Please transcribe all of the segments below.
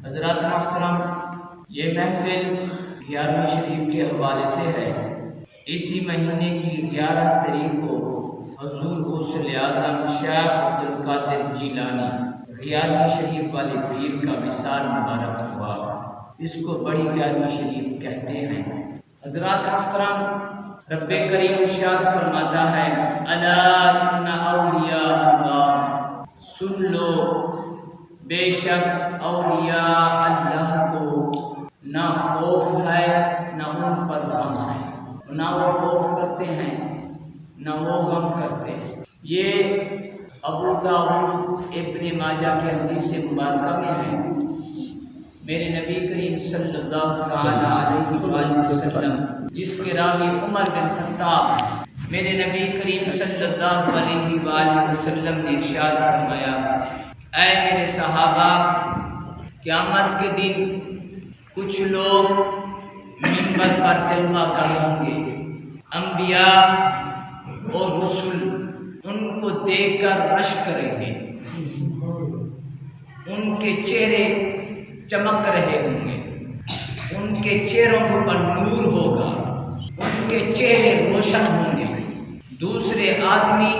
حضرات محترم، یہ محفل 11ویں شریف کے حوالے سے ہے۔ اسی مہینے کی 11 تاریخ کو حضور غوث اعظم شیخ عبدالقادر جیلانی 11ویں شریف والے پیر کا وصال مبارک ہوا۔ اس کو بڑی 11ویں شریف کہتے ہیں۔ حضرات محترم، رب کریم ارشاد فرماتا ہے، الا ان اولیاء اللہ، سن لو بے شک اولیاء اللہ کو نہ خوف ہے نہ ان پر غم ہے، نہ وہ خوف کرتے ہیں نہ وہ غم کرتے ہیں۔ یہ ابو داؤد ابن ماجہ کے حدیث مبارکہ میں ہے۔ میرے نبی کریم صلی اللہ تعالی علیہ وآلہ وسلم، جس کے راوی عمر بن خطاب، میرے نبی کریم صلی اللہ علیہ وآلہ وسلم نے ارشاد فرمایا، اے میرے صحابہ، قیامت کے دن کچھ لوگ منبر پر جلوہ گر ہوں گے، انبیاء اور رسول ان کو دیکھ کر رشک کریں گے، ان کے چہرے چمک رہے ہوں گے، ان کے چہروں کے اوپر نور ہوگا، ان کے چہرے روشن ہوں گے۔ دوسرے آدمی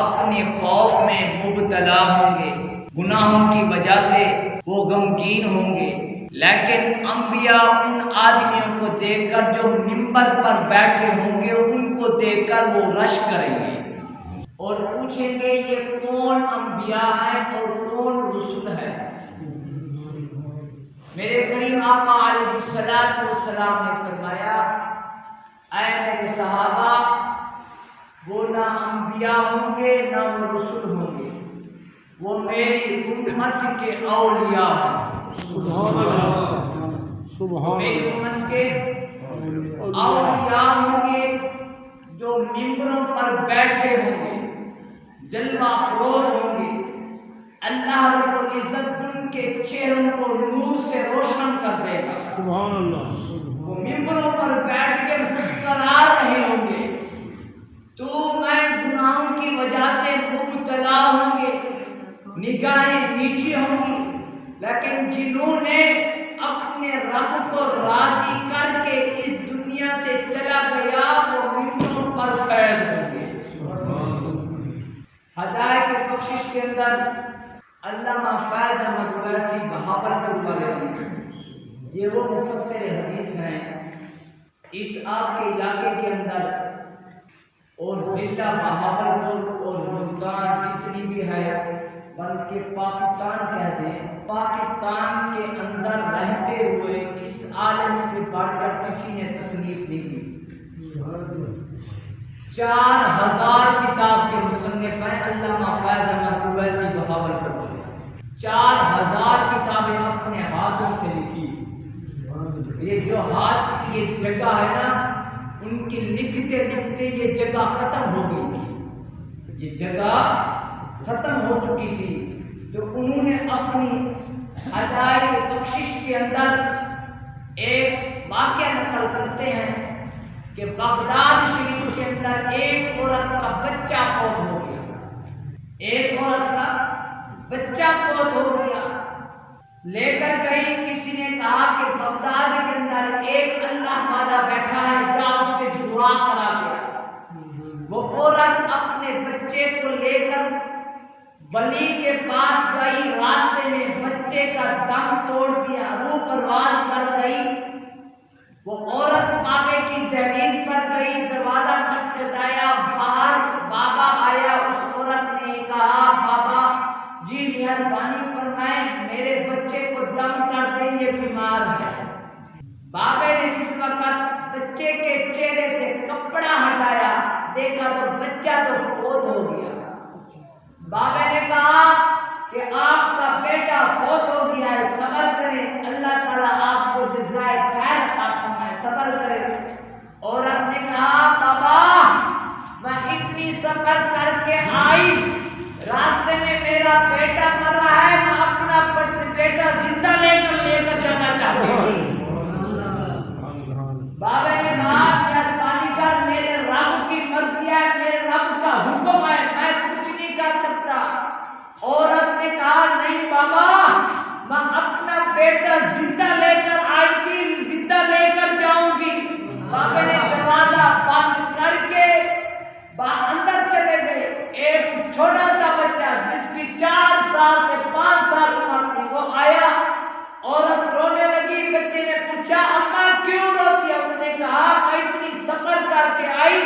اپنے خوف میں مبتلا ہوں گے، گناہوں کی وجہ سے وہ غمگین ہوں گے، لیکن انبیاء ان آدمیوں کو دیکھ کر جو منبر پر بیٹھے ہوں گے ان کو دیکھ کر وہ رشک کریں گے اور پوچھیں گے یہ کون انبیاء ہے اور کون رسول ہے۔ میرے کریم آقا علیہ السلام نے فرمایا، اے میرے صحابہ، وہ نہ انبیاء ہوں گے نہ وہ رسول ہوں گے، وہ میری امت کے اولیاء ہیں۔ سبحان اللہ، میری امت کے اولیاء ہوں گے جو ممبروں پر بیٹھے ہوں گے، جلوہ افروز ہوں گے، اللہ رب العزت ان کے چہروں کو نور سے روشن کر دے گا۔ سبحان اللہ، وہ ممبروں پر بیٹھ کے مسکرا رہے ہوں گے، تو میں گناہوں کی وجہ سے مبتلا ہوں گے، نگاہیں نیچی ہوں گی، لیکن جنہوں نے اپنے رب کو راضی کر کے اس دنیا سے چلا گیا وہ ممبروں پر فیض ہوں گے۔ ہدایت کی بخشش کے اندر علامہ فیض احمد اویسی بہاولپور والے، یہ وہ مفسر حدیث ہیں اس آپ کے علاقے کے اندر اور ضلع بہاولپور اور ملتان جتنی بھی ہے، بلکہ پاکستان کہہ دیں، پاکستان کے اندر رہتے ہوئے اس عالم سے بڑھ کر کسی نے تصنیف نہیں کی۔ 4000 کتاب کے مصنف ہیں علامہ فیض احمد اویسی بہاولپور، 4000 کتابیں اپنے ہاتھوں سے لکھی۔ یہ جو ہاتھ کی یہ جگہ ہے نا، ان کی لکھتے لکھتے یہ جگہ ختم ہو گئی تھی، یہ جگہ ختم ہو چکی تھی، تو انہوں نے اپنی ہدایت بخشش کے اندر ایک واقعہ نقل کرتے ہیں کہ بغداد شریف کے اندر ایک عورت کا بچہ فوت ہو گیا، ایک عورت کا بچہ فوت ہو گیا، لے کر گئی، کسی نے کہا کہ بغداد کے اندر ایک اللہ والا بیٹھا ہے، جا اس سے دعا کرا گیا۔ وہ عورت اپنے بچے کو لے کر ولی کے پاس گئی، راستے میں بچے کا دم توڑ دیا، روح پرواز کر گئی۔ وہ عورت کعبے کی دہلیز پر گئی، دروازہ کھٹکھٹایا، باہر بابا آیا، اس عورت نے کہا، بابا جی مہربانی فرمائیں، میرے بچے کو دم کر دیں، یہ بیمار ہے۔ بابے نے جس وقت بچے کے چہرے سے کپڑا ہٹایا، دیکھا تو بچہ تو فوت ہو گیا۔ بابے نے کہا کہ آپ کا بیٹا فوت ہو گیا ہے، صبر کریں، اللہ تعالیٰ آپ کو جزائے خیر عطا فرمائے، صبر کریں۔ عورت نے کہا، بابا میں اتنی صبر کر کے آئی، راستے میں میرا بیٹا مرا ہے، میں اپنا بیٹا زندہ لے کر جانا چاہتی ہوں۔ بابا نے کہا، مہربانی کر، میرے رب کی مرضی ہے، میرے رب کا حکم ہے، میں کچھ نہیں کر سکتا۔ عورت نے کہا، نہیں بابا، بیٹا زندہ لے کر آئی تھی، زندہ لے کر جاؤں گی۔ بابا نے دروازہ بند کر کے اندر چلے گئے۔ ایک چھوٹا سا بچہ جس کی 4 سال سے 5 سال عمر تھی وہ آیا، عورت رونے لگی۔ بچے نے پوچھا اماں کیوں روتی ہے؟ اس نے کہا میں اتنی سفر کر کے آئی،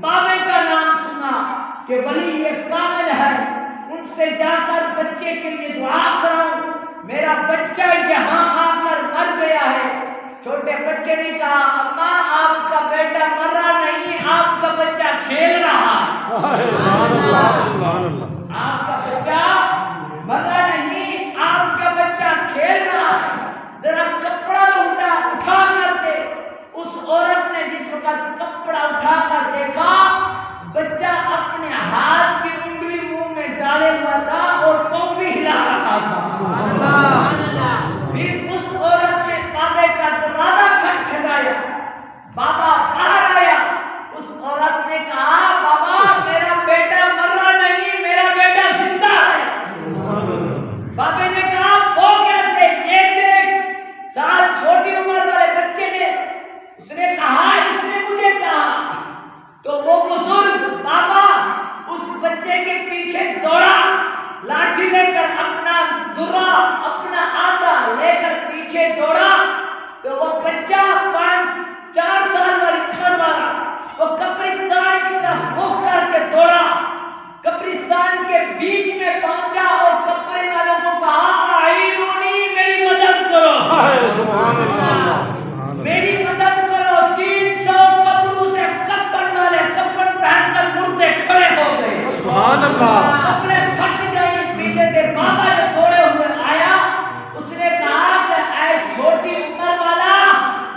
بابے کا نام سنا کہ ولی یہ کامل ہے، ان سے جا کر بچے کے لیے دعا کراؤں، میرا بچہ یہاں آ کر مر گیا ہے۔ چھوٹے بچے نے کہا اماں آپ کا بیٹا مرا نہیں، آپ کا بچہ کھیل رہا ہے۔ آپ کا بچہ مرا نہیں، آپ کا بچہ کھیل رہا ہے۔ ذرا کپڑا اٹھا کر دے۔ اس عورت نے جس وقت کپڑا اٹھا کر دیکھا، بچہ اپنے ہاتھ کی انگلی منہ میں ڈالے ہوا تھا اور پاؤں بھی ہلا رہا تھا۔ پھر اس عورت نے بابے کا دروازہ کھٹکھٹایا، بابا باہر آیا۔ اس عورت نے کہا بابا میرا بیٹا مرا نہیں، میرا بیٹا زندہ ہے۔ بابے نے کہا وہ کیسے؟ یہ دیکھ، سال چھوٹی عمر والے بچے نے، اس نے کہا اس نے مجھے کہا۔ تو وہ بزرگ بابا اس بچے کے پیچھے دوڑا، لاٹھی لے کر اپنا درا اپنا آسا لے کر پیچھے دوڑا۔ تو وہ بچہ 4 سال والی عمر والا وہ قبرستان کی طرف رخ کر کے دوڑا، قبرستان کے بیچ میں پہنچا اور قبر والوں کو کہا آئینونی میری مدد کرو، میری مدد کرو۔ 300 قبروں سے کفن والے کفن پہن کر مردے کھڑے ہو گئے، سبحان اللہ، قبریں پھٹ گئی۔ پیچھے سے بابا جو دوڑے ہوئے آیا، اس نے کہا کہ اے چھوٹی عمر والا،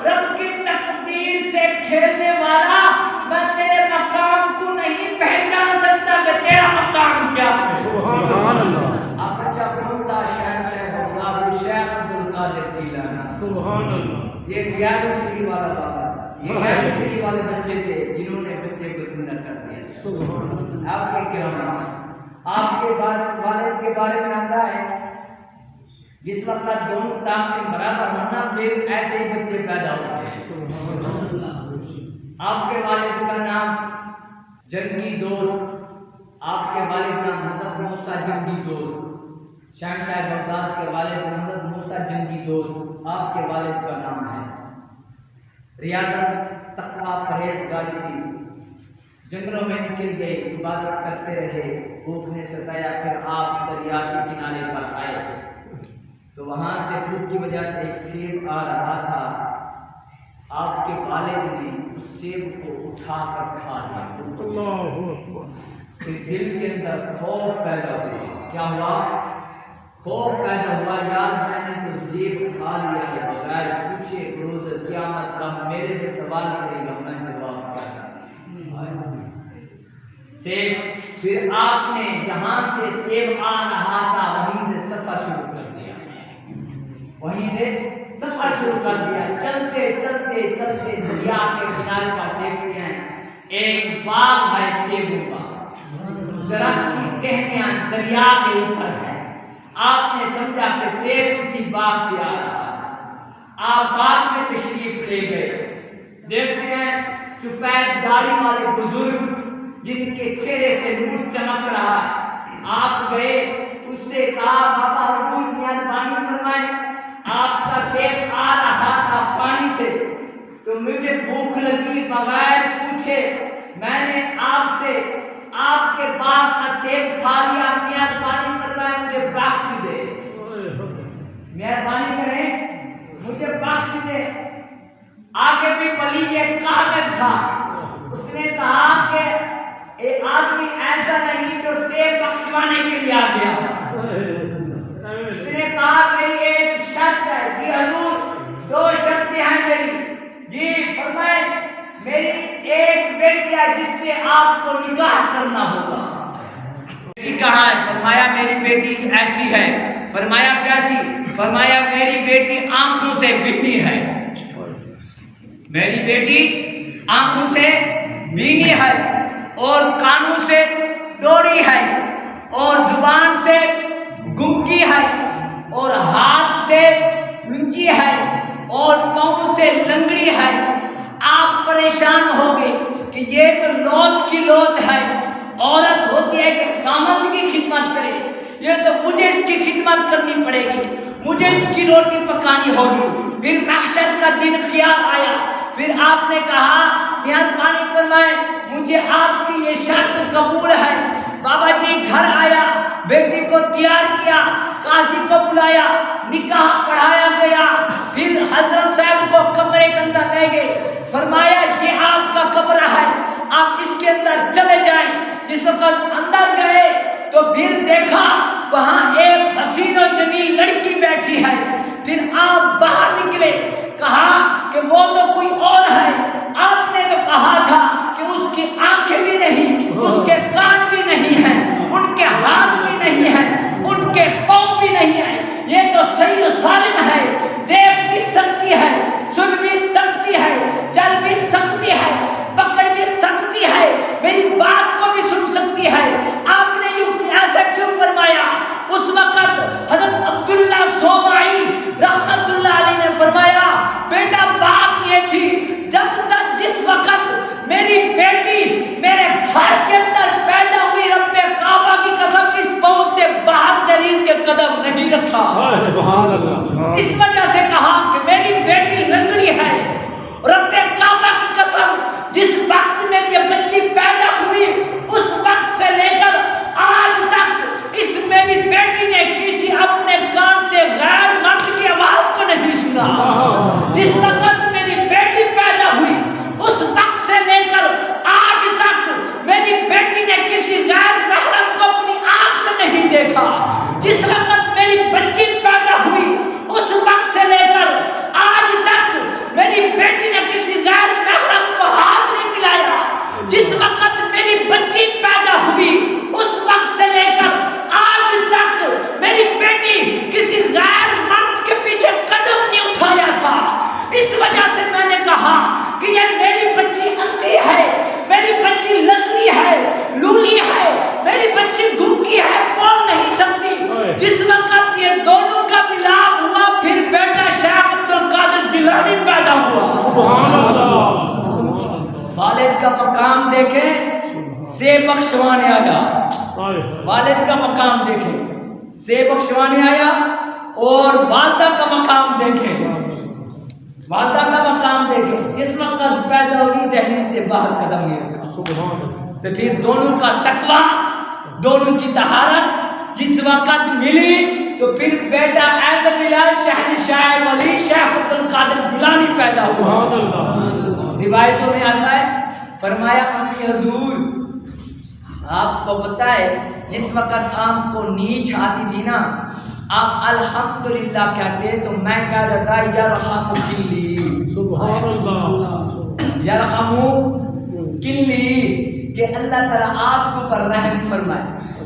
رب کی تقدیر سے کھیلنے والا، میں تیرے مقام کو نہیں پہچان سکتا کہ تیرا مقام کیا ہے، سبحان اللہ۔ آپ بچہ بولتا شہنشاہ بغداد شیخ عبدالقادر جیلانی، سبحان اللہ۔ یہ گیارہویں صدی والا بابا، یہ 11ویں صدی والے بچے تھے جنہوں نے بچے کو زندہ کر دیا، سبحان اللہ۔ آپ کے کرام، آپ کے والد کے بارے میں آتا ہے جس وقت دونوں طاقتیں برابر ہونا پھر ایسے ہی بچے پیدا ہوتے ہیں، سبحان اللہ۔ آپ کے والد کا نام جنگی دوست، آپ کے والد کا حضرت موسیٰ جنگی دوست، شہنشاہ بغداد کے والد حضرت موسیٰ جنگی دوست آپ کے والد کا نام ہے۔ ریاضت تقویٰ پرہیزگاری تھی، جنگلوں میں نکل گئے، عبادت کرتے رہے، بھوک نے ستایا، پھر آپ دریا کے کنارے پر آئے تو وہاں سے بھوک کی وجہ سے ایک سیب آ رہا تھا، آپ کے والد نے اس سیب کو اٹھا کر کھا لیا۔ پھر دل کے اندر خوف پیدا ہوا، کیا ہوا؟ خوف پیدا ہوا، یار میں نے تو سیب کھا لیا ہے، بغیر پوچھے روز قیامت رب میرے سے سوال کرے گا، میں جواب کیا دوں؟ سیب، پھر آپ نے جہاں سے سیب آ رہا تھا وہیں سے سفر شروع کر دیا، وہیں سے سفر شروع کر دیا۔ چلتے چلتے چلتے دریا کے کنارے پر دیکھتے ہیں ایک باغ ہے سیبوں کا، درخت کی ٹہنیاں دریا کے اوپر ہے۔ آپ نے سمجھا کہ سیب کسی باغ سے آ رہا ہے، آپ باغ میں تشریف لے گئے، دیکھتے ہیں سفید داڑھی والے بزرگ جن کے چہرے سے نور چمک رہا ہے، آپ گئے، اس سے کہا بابا حضور مہربانی فرمائیں، آپ کا سیب آ رہا تھا پانی سے تو مجھے بھوک لگی، بغیر پوچھے میں نے آپ سے آپ کے باغ کا سیب کھا لیا، مہربانی فرمائیں مجھے بخش دے، مہربانی کریں مجھے بخش دے۔ آگے بھی ولی ایک کامل تھا، اس نے کہا کہ ایک آدمی ایسا نہیں جو سیب بخشوانے کے لیے آ گیا، اس نے کہا میری ایک شرط ہے۔ جی حضور 2 شرطیں ہیں میری۔ جی فرمائے میری ایک بیٹی ہے جس سے آپ کو نکاح کرنا ہوگا۔ بیٹی کہاں ہے؟ فرمایا میری بیٹی ایسی ہے۔ فرمایا کیسی؟ فرمایا میری بیٹی آنکھوں سے بینی ہے، میری بیٹی آنکھوں سے بینی ہے اور کانوں سے ڈوری ہے اور زبان سے گنگی ہے اور ہاتھ سے کہ یہ تو لوت کی لوت ہے، عورت ہوتی ہے کہ خامند کی خدمت کرے، یہ تو مجھے اس کی خدمت کرنی پڑے گی، مجھے اس کی روٹی پکانی ہوگی۔ پھر محشر کا دن خیال آیا، پھر آپ نے کہا مہربانی فرمائے مجھے آپ کی یہ شرط قبول ہے۔ بابا جی گھر آیا، بیٹی کو تیار کیا، قاضی کو بلایا، نکاح پڑھایا گیا، پھر حضرت صاحب کو کمرے کے اندر لے گئے، فرمایا یہ آپ کا کمرہ ہے، آپ اس کے اندر چلے جائیں۔ جس وقت اندر گئے تو پھر دیکھا وہاں ایک حسین و جمیل لڑکی بیٹھی ہے۔ پھر آپ باہر نکلے، کہا کہ وہ تو کوئی اور ہے، آپ نے تو کہا تھا کہ اس کی آنکھیں بھی نہیں، اس کے کان بھی نہیں ہیں، ان کے ہاتھ بھی نہیں ہیں، ان کے پاؤں بھی نہیں ہیں، یہ تو صحیح و سالم ہے، دیکھ بھی سکتی ہے، سن بھی سکتی ہے، چل بھی سکتی ہے، پکڑ بھی سکتی ہے، میری بات کو بھی سن سکتی ہے، آپ نے یوں ایسا کیوں فرمایا؟ اس وقت حضرت عبداللہ صومعی رحمت اللہ علیہ نے فرمایا بیٹا بات یہ تھی جب تک جس وقت میری بیٹی میرے گھر کے اندر پیدا ہوئی، رب کعبہ کی قسم اس پاؤں سے باہر دہلیز کے قدم نہیں رکھا۔ سبحان اللہ۔ اس وجہ سے کہا کہ میری بیٹی لنگڑی ہے، رب کعبہ کی قسم جس وقت میری یہ بچی پیدا ہوئی اس وقت سے لے کر آج تک اس میری بیٹی نے کسی اپنے کان سے غیر مرد کی آواز کو نہیں سنا۔ جس وقت میری بیٹی پیدا ہوئی اس وقت سے لے کر آج تک میری بیٹی نے کسی غیر محرم کو اپنی آنکھ سے نہیں دیکھا۔ جس وقت میری بچی پیدا ہوئی اس وقت سے لے کر آج تک میری بیٹی نے کسی غیر محرم کو ہاتھ نہیں ملایا۔ جس وقت میری بچی پیدا ہوئی اس وقت سے لے کر آج تک میری بیٹی کسی غیر مرد کے پیچھے قدم نہیں اٹھایا تھا۔ اس وجہ سے میں نے کہا کہ یہ میری بچی اندھی ہے، میری بچی لنگڑی ہے، لولی ہے، میری بچی گونگی ہے، بول نہیں سکتی۔ جس وقت یہ دونوں کا ملاپ ہوا پھر بیٹا شیخ عبد القادر جیلانی پیدا ہوا۔ والد کا مقام دیکھیں، سے بخشوانے آیا، والد کا مقام دیکھیں، سے بخشوانے آیا، اور والدہ کا مقام دیکھیں، والدہ کا مقام دیکھیں، جس وقت پیدا ہوئی دہلیز سے باہر قدم نہیں رکھا۔ تو پھر دونوں کا تقویٰ، دونوں کی طہارت جس وقت ملی تو پھر بیٹا ایسا ملا شہنشاہ ولی شیخ عبد القادر جیلانی پیدا ہوا۔ روایتوں میں آتا ہے فرمایا امی حضور آپ کو پتہ ہے جس وقت آپ کو نیچ آتی تھی نا آپ الحمدللہ کہتے تو میں کہہ دیتا یرحم کلی، سبحان اللہ، یرحم کلی، کہ اللہ تعالیٰ آپ کے اوپر رحم فرمائے۔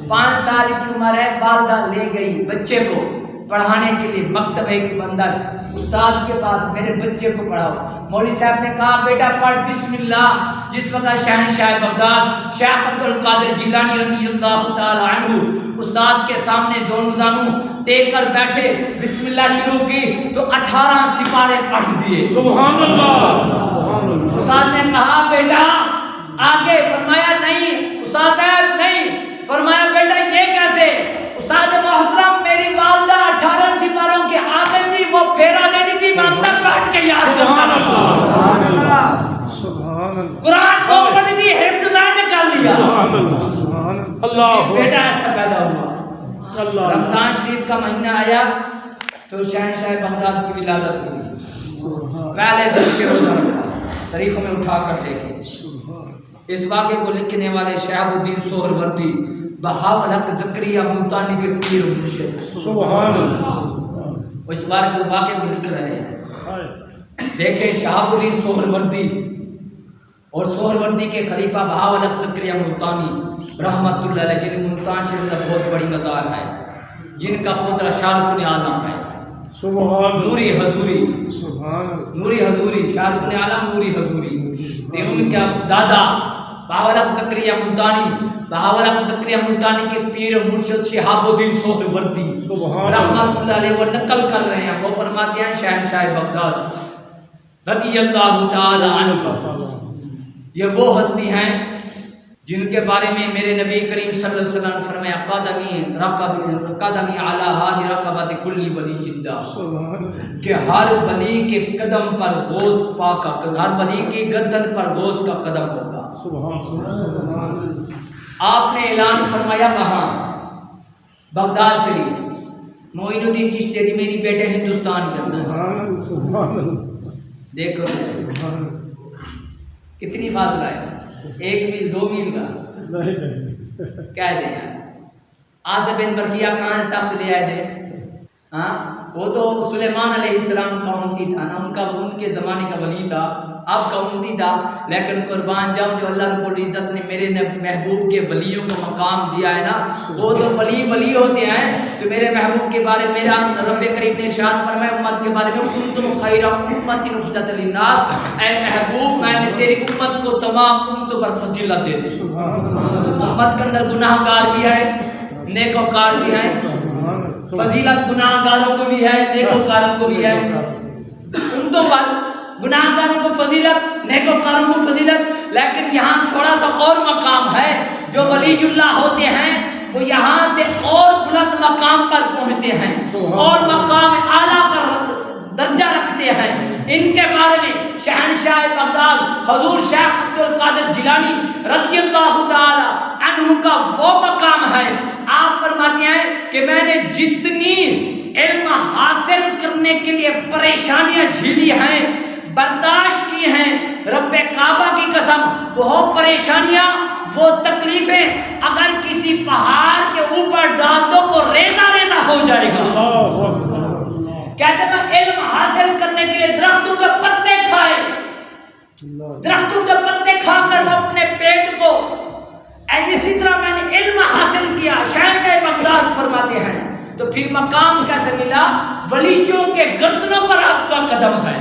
5 سال کی عمر ہے، والدہ لے گئی بچے کو پڑھانے کے لیے مکتبے کے اندر، استاد کے پاس میرے بچے کو پڑھاؤ۔ مولوی صاحب نے کہا بیٹا پڑھ بسم اللہ۔ جس وقت شہنشاہ بغداد شیخ عبد القادر جیلانی رضی اللہ تعالی عنہ استاد کے سامنے دونوں زانوں ٹیک کر بیٹھے، بسم اللہ شروع کی تو 18 سپارے پڑھ دیے۔ سبحان اللہ۔ استاد نے کہا بیٹا آگے، فرمایا نہیں استاد صاحب نہیں، فرمایا بیٹا یہ کیسے؟ استاد محترم میری والدہ 18 سپاروں کی حافظ تھی، وہ پھیرا دیتی تھی، میں اندر بیٹھ کے یاد کرتا تھا۔ قرآن وہ پڑھی تھی، حفظ میں نے کر لیا۔ بیٹا ایسا پیدا ہوا۔ رمضان شریف کا مہینہ آیا تو شہنشاہ بغداد کی ولادت ہوئی۔ پہلے دن سے روزہ رکھا، تاریخوں میں اٹھا کر دیکھے۔ اس واقعے کو لکھنے والے شہاب الدین سہروردی بہاول حق زکریا ملتانی کے پیر و مرشد، سبحان اللہ، اس واقعے کو لکھ رہے ہیں۔ دیکھیں شہاب الدین سہروردی اور سہروردی کے خلیفہ بہاول حق زکریا ملتانی رحمت اللہ علیہ، جن ملتان شریف کا بہت بڑی مزار ہے، جن کا پوترا شارق عالم ہے، نوری حضوری، نوری حضوری، شارق عالم نوری حضوری، ان کا دادا بہاول حق زکریا ملتانی، بہاول حق زکریا ملتانی کے پیر و مرشد شہاب الدین سہروردی رحمت اللہ علیہ وہ نقل کر رہے ہیں، وہ فرماتے ہیں شہنشاہ بغداد رضی اللہ تعالی عنہ یہ وہ ہستی ہیں جن کے بارے میں میرے نبی کریم صلی اللہ علیہ وسلم نے فرمایا قدمی علی ہذ رقبۃ کل ولی جدہ، کہ ہر ولی کے قدم پر غوث پاک کا، ہر ولی کے گردن پر غوث کا قدم ہوگا۔ آپ نے اعلان فرمایا کہاں؟ بغداد شریف۔ معین الدین چشتی اجمیری بیٹے ہندوستان کے اندر، دیکھو کتنی فاصلہ ہے، 1 میل 2 میل کا کہہ دیں۔ آصف بن برقیہ کہاں سے تخت لے آئے تھے؟ ہاں وہ تو سلیمان علیہ السلام کا امتی تھا نا، ان کا ان کے زمانے کا ولی تھا، اب کا امتی تھا، لیکن قربان جاؤں جو اللہ رب العزت نے میرے محبوب کے ولیوں کو مقام دیا ہے نا، وہ تو ولی ہوتے ہیں۔ تو میرے محبوب کے بارے میں میرا رب کریم نے ارشاد فرمایا امت کے بارے میں کنتم خیر امت اخرجت للناس، اے محبوب میں نے تیری امت کو تمام امتوں پر فضیلت دے دی۔ امت کے اندر گناہ گار بھی ہے، نیکوکار بھی ہے، فضیلت گناہ گاروں کو بھی ہے، نیکوکاروں کو بھی ہے، امتوں پر گناہ گاروں کو فضیلت، نیکوکاروں کو فضیلت۔ لیکن یہاں تھوڑا سا اور مقام ہے، جو ولی اللہ ہوتے ہیں وہ یہاں سے اور بلند مقام پر پہنچتے ہیں اور مقام اعلیٰ پر درجہ رکھتے ہیں۔ ان کے بارے میں شہنشاہ بغداد حضور شیخ عبد القادر جیلانی رضی اللہ تعالی عنہ کا وہ مقام ہے، آپ فرماتے ہیں کہ میں نے جتنی علم حاصل کرنے کے لیے پریشانیاں جھیلی ہیں، برداشت کی ہیں، رب کعبہ کی قسم وہ پریشانیاں، وہ تکلیفیں اگر کسی پہاڑ کے اوپر ڈال دو وہ ریزہ ریزہ ہو جائے گا۔ کہتے ہیں میں علم حاصل کرنے کے لیے درختوں کے پتے کھائے، درختوں کے پتے کھا کر وہ اپنے پیٹ کو، اسی طرح میں نے علم حاصل کیا۔ شہنشاہ بغداد فرماتے ہیں تو پھر مقام کیسے ملا؟ ولیوں کے گردنوں پر آپ کا قدم ہے۔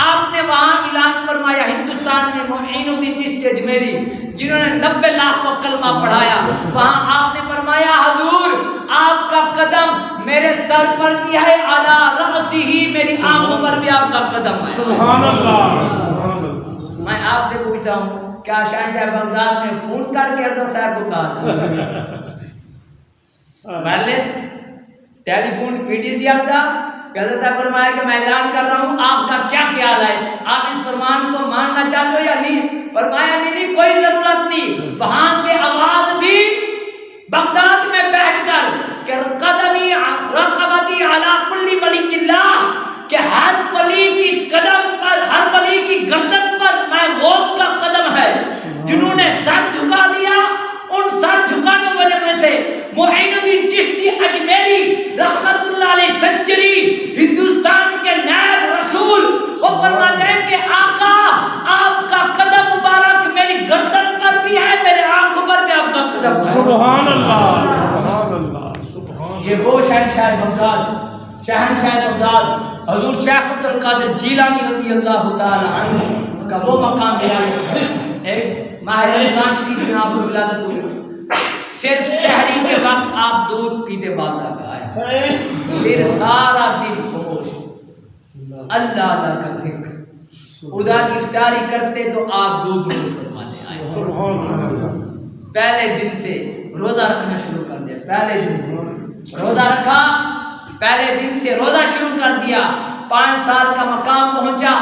آپ نے وہاں اعلان فرمایا ہندوستان میں معین الدین چشتی اجمیری جنہوں نے 90 لاکھ کو کلمہ پڑھایا، وہاں آپ نے فرمایا حضور آپ کا قدم میرے سر پر بھی ہے، علی رأسہ میری آنکھوں پر بھی آپ کا قدم ہے۔ سبحان اللہ۔ میں آپ سے پوچھتا ہوں کیا شہنشاہ بغداد نے فون کر کے حضرت صاحب کو کہا؟ وائرلیس ٹیلی فون پی ٹی سی آتا کہ حضرت صاحب فرمایا کہ میں اعلان کر رہا ہوں، آپ کا کیا خیال ہے، آپ اس فرمان کو ماننا چاہتے ہو یا نہیں؟ فرمایا نہیں کوئی ضرورت نہیں۔ وہاں سے آواز دی بغداد میں بیٹھ کر کہ قدمی رقبتی علی کل ولی اللہ، کہ ہر ولی کی قدم پر، ہر ولی کی گردن پر میں غوث کا قدم ہے۔ جنہوں نے سر جھکا لیا ان سر جھکانے والے میں سے معین الدین چشتی اجمیری رحمت اللہ علیہ سنجری ہندوستان کے نائب رسول، وہ فرماتے ہیں کہ آقا آپ کا قدم مبارک میری گردن پر بھی ہے، میرے آنکھوں پر بھی آپ کا قدم ہے۔ سبحان اللہ، سبحان اللہ۔ یہ وہ شہنشاہ بغداد، شہنشاہ بغداد حضور شیخ عبد القادر جیلانی رضی اللہ تعالی عنہ کا وہ مقام ہے۔ ایک ماہ رمضان شریف میں آپ کو ولادت ہوئی، صرف سحری کے وقت آپ دودھ پیتے باتا گائے، پھر سارا دن خاموش، اللہ اللہ کا ذکر، ادھر افطاری کرتے تو آپ دودھ فرمانے آئے۔ پہلے دن سے روزہ رکھنا شروع کر دیا، پہلے دن سے روزہ رکھا، پہلے دن سے روزہ شروع کر دیا، 5 سال کا مقام پہنچا۔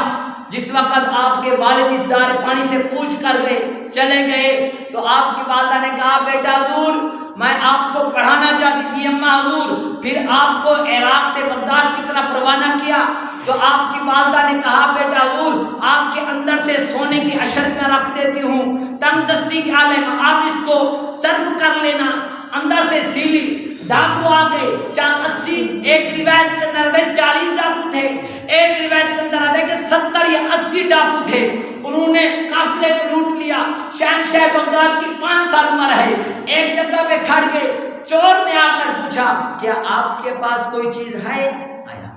جس وقت آپ کے والد اس دار فانی سے پوچھ کر گئے، چلے گئے، تو آپ کی والدہ نے کہا بیٹا حضور میں آپ کو پڑھانا چاہتی تھی اما حضور، پھر آپ کو عراق سے بغداد کی طرف روانہ کیا تو آپ کی والدہ نے کہا بیٹا حضور آپ کے اندر سے سونے کی اشر میں رکھ دیتی ہوں، تنگ دستی کے عالم آپ اس کو صرف کر لینا۔ اندر سے سیلی ڈاکو آ گئے، 80، ایک روایت کے اندر 40 ڈاکو تھے، ایک روایت کے اندر آتا ہے کہ 70 یا 80 ڈاکو تھے۔ انہوں نے قافلے کو لوٹ لیا۔ شہنشاہ بغداد کی 5 سال عمر ہے، ایک جگہ پہ کھڑ گئے، چور نے آ کر پوچھا کیا آپ کے پاس کوئی چیز ہے؟ آیا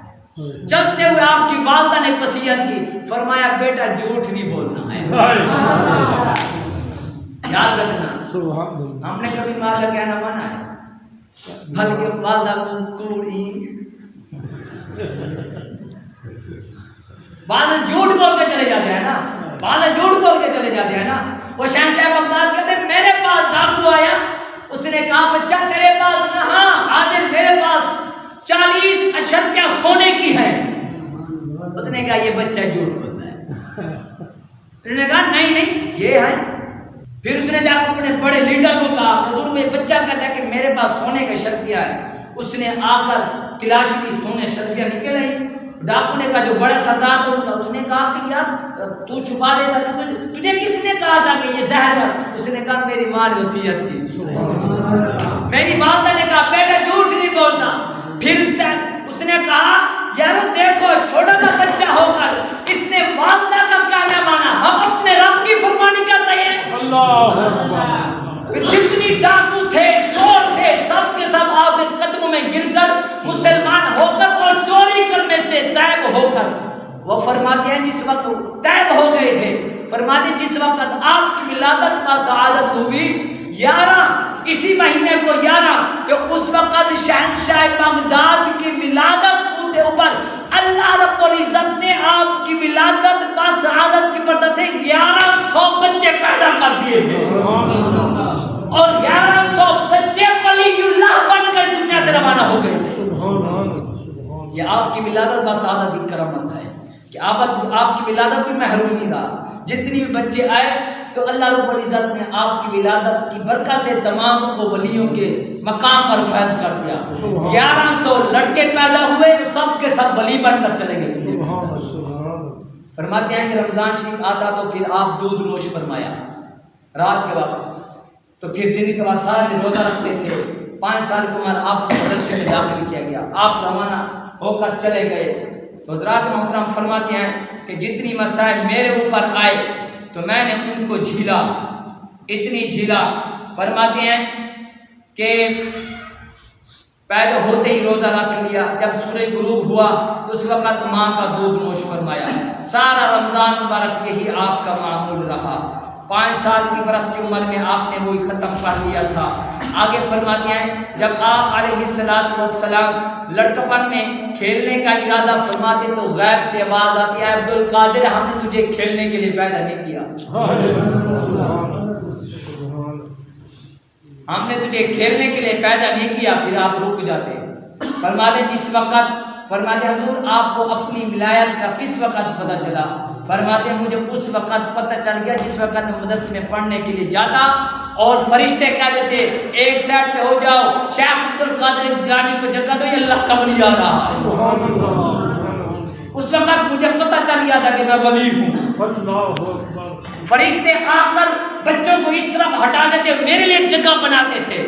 چلتے ہوئے آپ کی والدہ نے وصیت کی، فرمایا بیٹا جھوٹ نہیں بولنا ہے، یاد رکھنا۔ ہم نے کبھی ماں کا کہنا مانا ہے؟ بلکہ والدہ کو کوڑی والدہ جھوٹ بول کے چلے جاتے ہیں نا، بالا جھوٹ بول کے چلے جاتے ہیں نا. وہ شہنشاہ بغداد کہتے ہیں میرے پاس ڈاکو آیا, اس نے کہا بچہ تیرے پاس؟ ہاں حاضر, میرے پاس 40 اشرفیاں سونے کی ہے. اس نے کہا یہ بچہ جھوٹ بولتا ہے. اس نے کہا نہیں نہیں یہ ہے. پھر اس نے جا کر اپنے بڑے لیڈر کو کہا, حضور میں بچہ کہتا ہے کہ میرے پاس سونے کا اشرفیہ ہے. اس نے آ کر تلاش کی, سونے اشرفیہ نکل آئی. ڈاکو نے کہا جو بڑا سردار تھا, اس نے کہا کہ یار تو چھپا دیتا, تجھے کس نے کہا تھا کہ یہ زہر ہے؟ اس نے کہا میری ماں نے وصیت کی. میری والدہ نے کہا بیٹا جھوٹ نہیں بولتا. پھر اس نے کہا یار دیکھو چھوٹا سا بچہ ہو کر اس نے والدہ کا کہنا مانا, ہم اپنے رب کی فرمانی کر رہے ہیں. اللہ اکبر. جتنی ڈاکو تھے, چور تھے, سب کے سب آپ کے قدموں میں گر کر مسلمان ہو کر اور چوری کرنے سے تائب ہو کر, وہ فرماتے ہیں جس وقت تائب ہو گئے تھے, فرماتے ہیں جس وقت آپ کی ولادت کا سعادت ہوئی 11 اسی مہینے کو 11 کہ اس وقت شہنشاہ بغداد کی ولادت کے اوپر اللہ رب العزت نے آپ کی ولادت کا سعادت کی برکت سے 1100 بچے پیدا کر دیے تھے. اور 1100 بچے ولی اللہ بن کر دنیا سے روانہ ہو گئے تھے. یہ آپ کی ولادت با سعادت کی کرامت ہے کہ آپ کی ولادت بھی محروم نہیں رہا. جتنی بھی بچے آئے تو اللہ رب العزت نے آپ کی ولادت کی برکت سے تمام کو ولیوں کے مقام پر فیض کر دیا. 1100 لڑکے پیدا ہوئے, سب کے سب ولی بن کر چلے گئے. فرماتے ہیں کہ رمضان شریف آتا تو پھر آپ دودھ نوش فرمایا رات کے وقت, تو پھر دن کے بعد سارا دن روزہ رکھتے تھے. 5 سال کی عمر آپ کو مدرسے میں داخل کیا گیا, آپ روانہ ہو کر چلے گئے. تو حضرات محترم فرماتے ہیں کہ جتنی مسائل میرے اوپر آئے تو میں نے ان کو جھیلا, اتنی جھیلا. فرماتے ہیں کہ پیدا ہوتے ہی روزہ رکھ لیا. جب سورج غروب ہوا اس وقت ماں کا دودھ نوش فرمایا. سارا رمضان مبارک یہی آپ کا معمول رہا. 5 سال کی برس کی عمر میں آپ نے وہی ختم کر لیا تھا. آگے فرماتے ہیں جب آپ علیہ السلام لڑکپن میں کھیلنے کا ارادہ فرماتے تو غیب سے آواز آتی ہے عبد القادر ہم نے تجھے کھیلنے کے لیے پیدا نہیں کیا, ہم نے تجھے کھیلنے کے لیے پیدا نہیں کیا. پھر آپ رک جاتے. فرماتے جس وقت, فرماتے حضور آپ کو اپنی ولایت کا کس وقت پتہ چلا؟ فرماتے مجھے اس وقت پتہ چل گیا جس وقت میں مدرسے میں پڑھنے کے لیے جاتا اور فرشتے کہہ دیتے ایک سائڈ پہ ہو جاؤ, شیخ عبد القادر جانی کو جگہ دو, یہ اللہ کا ولی آ رہا ہے. اس وقت مجھے پتہ چل گیا تھا کہ میں ولی ہوں. فرشتے آ کر بچوں کو اس طرف ہٹا دیتے, میرے لیے جگہ بناتے تھے,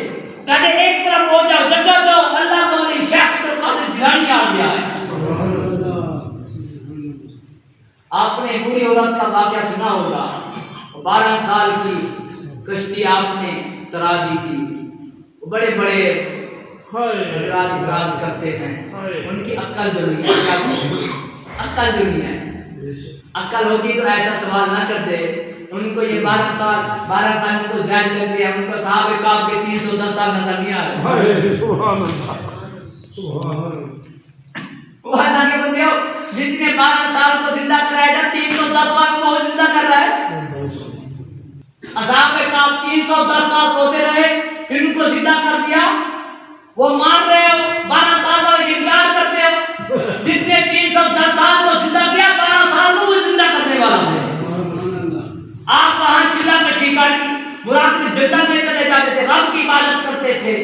کہتے ایک طرف ہو جاؤ, جگہ دو, اللہ کا ولی شیخ عبد القادر جانی آ گیا ہے. آپ نے بوڑھی عورت کا واقعہ سنا ہوگا, 12 سال کی کشتی آپ نے ترا دی تھی. بڑے بڑے اعتراض کرتے ہیں, ان کی عقل جو نہیں ہے, عقل جو نہیں ہے, عقل ہوتی تو ایسا سوال نہ کرتے. ان کو یہ 12 سال کو زائد لگتے ہیں, ان کو صحابہ کاف کے 310 سال نظر نہیں آ رہے. وہ اللہ کے بندے ہو, جس نے 12 سال کو زندہ کرایا جا 310 سال کو زندہ کر رہا ہے. اصحاب کاف 310 سال روتے رہے, پھر ان کو زندہ کر دیا. وہ مار رہے ہو, 12 سال کا انکار کرتے ہو. جس نے 310 سال کو زندہ کیا 12 سال کو وہ زندہ کرنے والا ہے. آپ وہاں چلا کشی کاٹی, مراد کے جنت میں چلے جاتے تھے, رب کی عبادت کرتے تھے,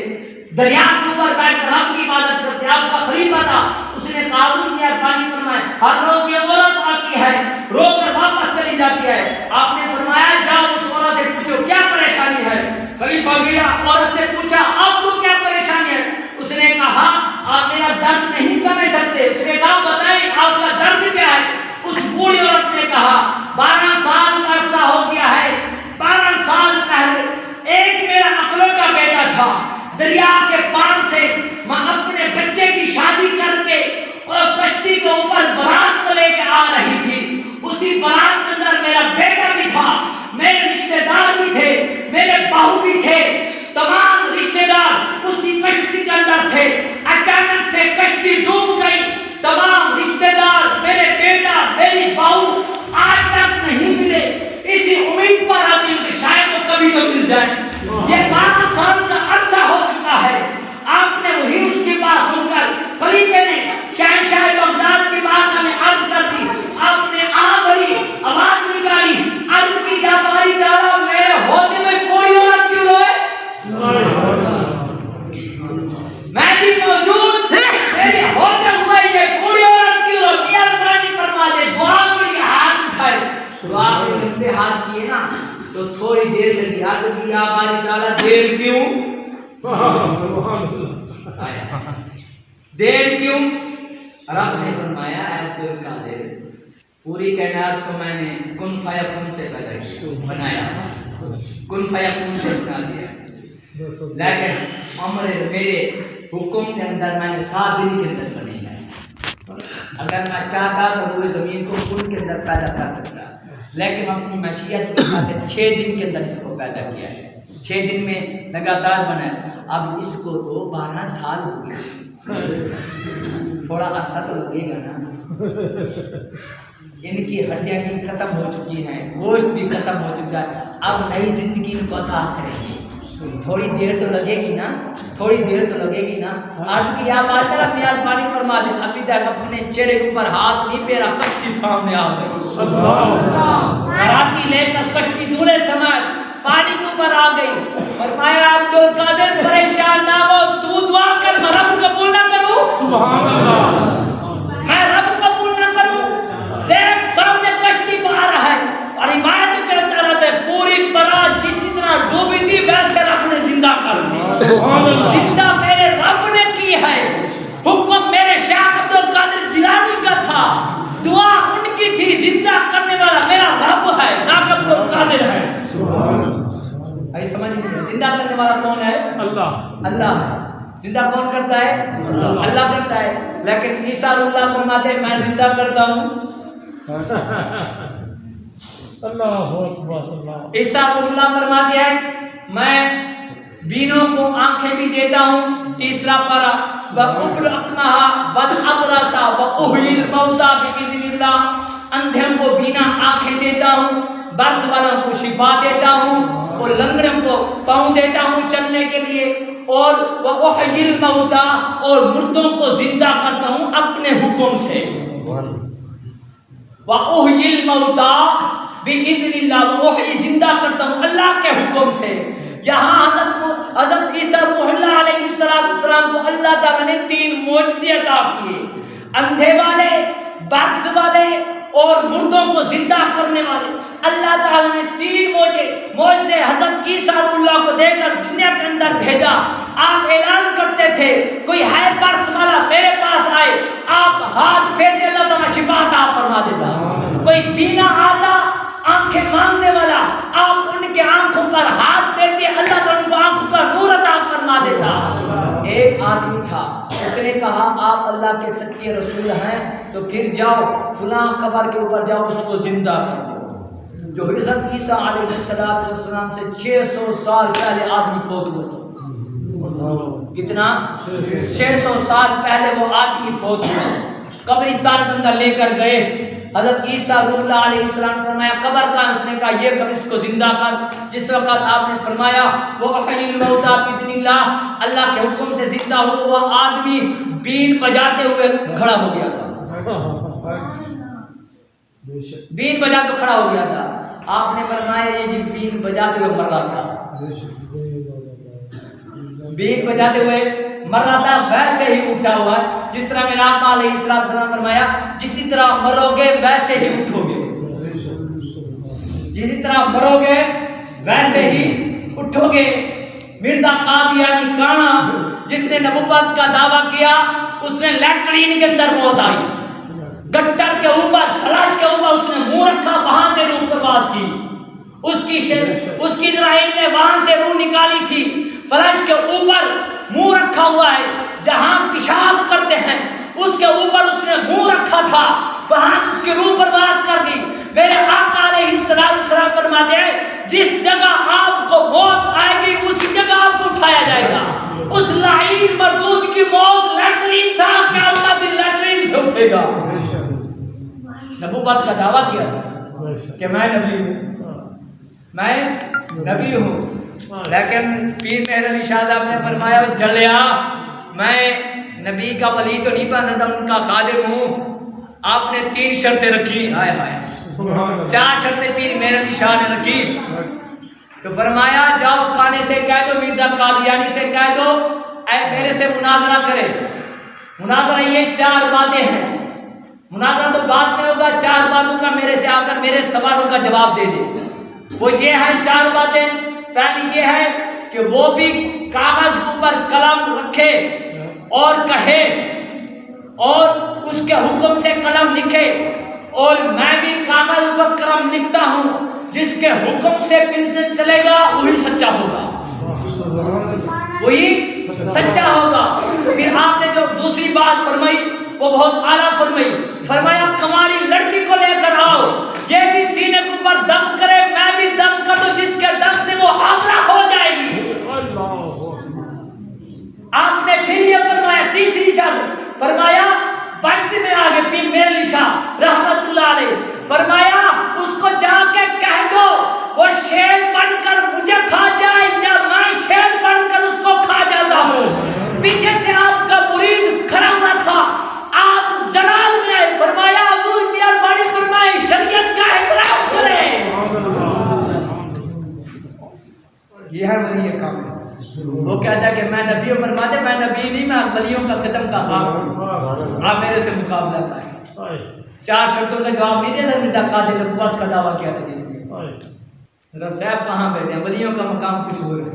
دریا کے اوپر بیٹھ کر رب کی عبادت کرتے. آپ کا خلیفہ تھا, اس نے قانون کیا پانی فرمایا, ہر روز یہ عورت آتی ہے رو کر واپس چلی جاتی ہے. آپ نے فرمایا جاؤ اس عورت سے پوچھو کیا پریشانی ہے. خلیفہ گیا, عورت سے پوچھا آپ کو کیا پریشانی ہے. اس نے کہا آپ میرا درد نہیں سمجھ سکتے. اس نے کہا بتائیں آپ کا درد کیا ہے. اس بوڑھی عورت نے کہا 12 سال کا عرصہ ہو گیا ہے, 12 سال پہلے ایک میرا اکلوٹا بیٹا تھا, دریا کے پار سے میں اپنے بچے کی شادی کر کے اور کشتی کے اوپر بارات کو لے کے آ رہی تھی. اسی بارات کے اندر میرا بیٹا بھی تھا, میرے رشتے دار بھی تھے, میرے بہو بھی تھے, تمام رشتے دار اسی کشتی کے اندر تھے. اچانک سے کشتی ڈوب گئی, تمام رشتے دار, میرے بیٹا, میری بہو آج تک نہیں ملے. مل جائیں. یہ 12 سال کا عرصہ ہو چکا ہے. آپ نے وہی اس کی بات سن کر خلیفے نے شہنشاہ بغداد کی بات ہمیں عرض کر دی. آپ نے بڑی آواز نکالی, عرض کی یا باری تعالیٰ میرے ہوتے میں کوئی عورت کیوں روئے؟ میں بھی موجود, میرے ہوتے ہوئے یہ کوئی عورت کیوں روئے؟ مہربانی فرما دے, دعا کے لیے ہاتھ اٹھائے. دعا کے لمبے ہاتھ کیے نا تو تھوڑی دیر لگی. عرض کی یا باری تعالیٰ دیر کیوں؟ دیر کیوں؟ رب نے فرمایا اے عبدالقادر, پوری کائنات کو میں نے کن فیکون سے پیدا کیا, بنایا, کن فیکون سے بنا دیا. لیکن عمر میرے حکم کے اندر میں نے 7 دن کے اندر بنی ہے. اگر میں چاہتا تو پوری زمین کو کن کے اندر پیدا کر سکتا, لیکن اپنی مشیت کے ساتھ 6 دن کے اندر اس کو پیدا کیا ہے. 6 دن میں لگاتار بنا ہے. اب اس کو تو 12 سال ہو گئے, تھوڑا عرصہ تو لگے گا نا. ان کی ہڈیاں بھی ختم ہو چکی ہیں, گوشت بھی ختم ہو چکا ہے. اب نئی زندگی کو عطا کریں گے. تھوڑی دیر تو لگے گی نا, تھوڑی دیر تو لگے گی نا. عرض کی یا بات کر اپنی آزمانی فرما دے. ابھی تک اپنے چہرے کے اوپر ہاتھ نہیں پھیرا, کشتی سامنے آ گئی. راتی لے کر کشتی دورے سماج پانی کے اوپر آ گئی. فرمایا عبدالقادر پریشان نہ ہو, تو دعا کر, میں رب قبول نہ کروں. سبحان اللہ, میں رب قبول نہ کروں. دیکھ سامنے کشتی باہر ہے اور عبادت کرتا رہتا ہے. پوری طرح جسی طرح ڈوبی تھی ویسے رب نے زندہ کر دی. زندہ میرے رب نے کی ہے. حکم میرے شیخ عبدالقادر جیلانی کا تھا, دعا ان کی تھی. زندہ کرنے والا میرا رب ہے, نہ کہ عبدالقادر ہے. بھائی سمجھ نہیں, زندہ کرنے والا کون ہے؟ اللہ. اللہ زندہ کون کرتا ہے؟ اللہ کرتا ہے. لیکن عیسیٰ اللہ فرماتے ہیں میں زندہ کرتا ہوں. اللہ اکبر. عیسیٰ اللہ فرماتے ہیں میں بینوں کو آنکھیں بھی دیتا ہوں. تیسرا پارا وَأُبْرِئُ الْأَكْمَحَ وَالْأَبْرَصَ وَأُحْيِي الْمَوْتَى بِإِذْنِ اللَّهِ. اندھوں کو بینا آنکھیں دیتا ہوں, برس والوں کو شفا دیتا ہوں, اور لنگڑوں کو پاؤں دیتا ہوں چلنے کے لیے, اور وَأُحْيِي الْمَوْتَى اور مردوں کو زندہ کرتا ہوں اپنے حکم سے. وَأُحْيِي الْمَوْتَى بِإِذْنِ اللَّهِ, وَأُحْيِي زندہ کرتا ہوں اللہ کے حکم سے. یہاں حضرت عیسیٰ روح اللہ علیہ السلام کو اللہ تعالیٰ نے 3 معجزے عطا کیے. اندھے والے, برس والے اور مردوں کو زندہ کرنے والے. اللہ تعالیٰ نے 3 معجزے حضرت عیسیٰ اللہ کو دے کر دنیا کے اندر بھیجا. آپ اعلان کرتے تھے کوئی ہے برس والا میرے پاس آئے, آپ ہاتھ پھیرتے اللہ تعالیٰ شفا عطا فرما دیتا. کوئی بینا آتا آنکھیں مانگنے والا, آپ ان کے آنکھوں پر ہاتھ پھیرتے اللہ تعالیٰ ان کو آنکھوں کا نور عطا فرما دیتا. ایک آدمی تھا, اس نے کہا آپ اللہ کے سچے رسول ہیں تو پھر جاؤ فلاں قبر کے اوپر جاؤ, اس کو زندہ کر دو. جو حضرت عیسیٰ علیہ السلام سے 600 سال پہلے آدمی فوت ہوا تھا. کتنا؟ 600 سال پہلے وہ آدمی فوت ہوا. قبرستان کے اندر لے کر گئے. حضرت عیسیٰ اللہ علیہ السلام نے فرمایا قبر کا, اس نے کہا یہ قبر اس کو زندہ کر. جس وقت آپ نے فرمایا وہ احیی الموتى باذن اللہ, اللہ کے حکم سے زندہ ہوا, وہ آدمی بین بجاتے ہوئے کھڑا ہو گیا تھا. بین بجاتے کھڑا ہو گیا تھا. آپ نے فرمایا یہ جی بین بجاتے ہوئے مر رہا تھا, بین بجاتے ہوئے مر رہا تھا, ویسے ہی اٹھا ہوا ہے. جس طرح میرا آقا علیہ السلام فرمایا جسی طرح مرو گے ویسے ہی اٹھو گے, جسی طرح مرو گے ویسے ہی اٹھو گے. مرزا قادیانی کانا جس نے نبوت کا دعویٰ کیا, اس نے لیٹرین کے اندر موت آئی, گٹر کے اوپر فلاش کے اوپر اس نے منہ رکھا, وہاں سے روح پرواز کی. اس کی اسرائیل نے وہاں سے روح نکالی تھی. فلاش کے اوپر منہ رکھا ہوا ہے, جہاں پیشاب کرتے ہیں اس کے اوپر اس نے منہ رکھا تھا, وہاں اس کی روح پرواز کر دی. میرے آقا علیہ السلام فرماتے ہیں جس جگہ آپ کو موت آئے گی اسی جگہ آپ کو اٹھایا جائے گا. اس لعین مردود کی موت لیٹرین تھا, قیامت دن لیٹرین سے اٹھے گا. نبوت کا دعویٰ کیا کہ میں نبی ہوں, میں نبی ہوں. لیکن پیر مہر علی شاہ صاحب نے فرمایا جلیا میں نبی کا ولی تو نہیں پہنتا ان کا خادم ہوں. آپ نے 3 شرطیں رکھی. ہائے ہائے 4 شرطیں پیر مہر علی شاہ نے رکھی. تو فرمایا جاؤ کانے سے کہہ دو مرزا قادیانی سے کہہ دو اے میرے سے مناظرہ کرے. مناظرہ یہ 4 باتیں ہیں. مناظرہ تو بعد میں ہوگا. 4 باتوں کا میرے سے آ کر میرے سوالوں کا جواب دے دے. وہ یہ ہے 4 باتیں. پہلی یہ ہے کہ وہ بھی کاغذ پر قلم رکھے اور کہے اور اس کے حکم سے قلم لکھے اور میں بھی کاغذ پر قلم لکھتا ہوں. جس کے حکم سے پنسل چلے گا وہی سچا ہوگا. وہی سچا ہوگا. پھر آپ نے جو دوسری بات فرمائی وہ بہت اعلیٰ فرمائی. فرمایا کماری لڑکی کو لے کر آؤ یہ بھی سینے کے اوپر دم کرے میں بھی دم کر دوں جس کے دم سے وہ حاملہ ہو جائے گی. آپ نے پھر یہ فرمایا تیسری شرط. فرمایا وقت میں آگے پیر مہر علی شاہ رحمت اللہ علیہ فرمایا اس کو جا کے کہہ دو وہ شیر بن کر مجھے کھا جائے یا میں شیر بن کر اس کو کھا جاتا ہوں. پیچھے سے آپ کا مرید کھڑا ہوا تھا. آپ جلال میں آئے. فرمایا حضور میاں بڑی فرمائے شریعت کا احترام کریں. یہ ہے ولی کام. وہ کہتا ہے کہ میں نبی ہوں. فرماتے میں نبی نہیں میں ولیوں کا قدم کا خاک ہوں. آپ میرے سے مقابلہ کریں. 4 شرطوں کا جواب نہیں دے سکتے. مرزا قادر نبوت کا دعویٰ کیا تھا جس نے. ذرا صاحب کہاں بیٹھے ہیں. ولیوں کا مقام کچھ اور ہے.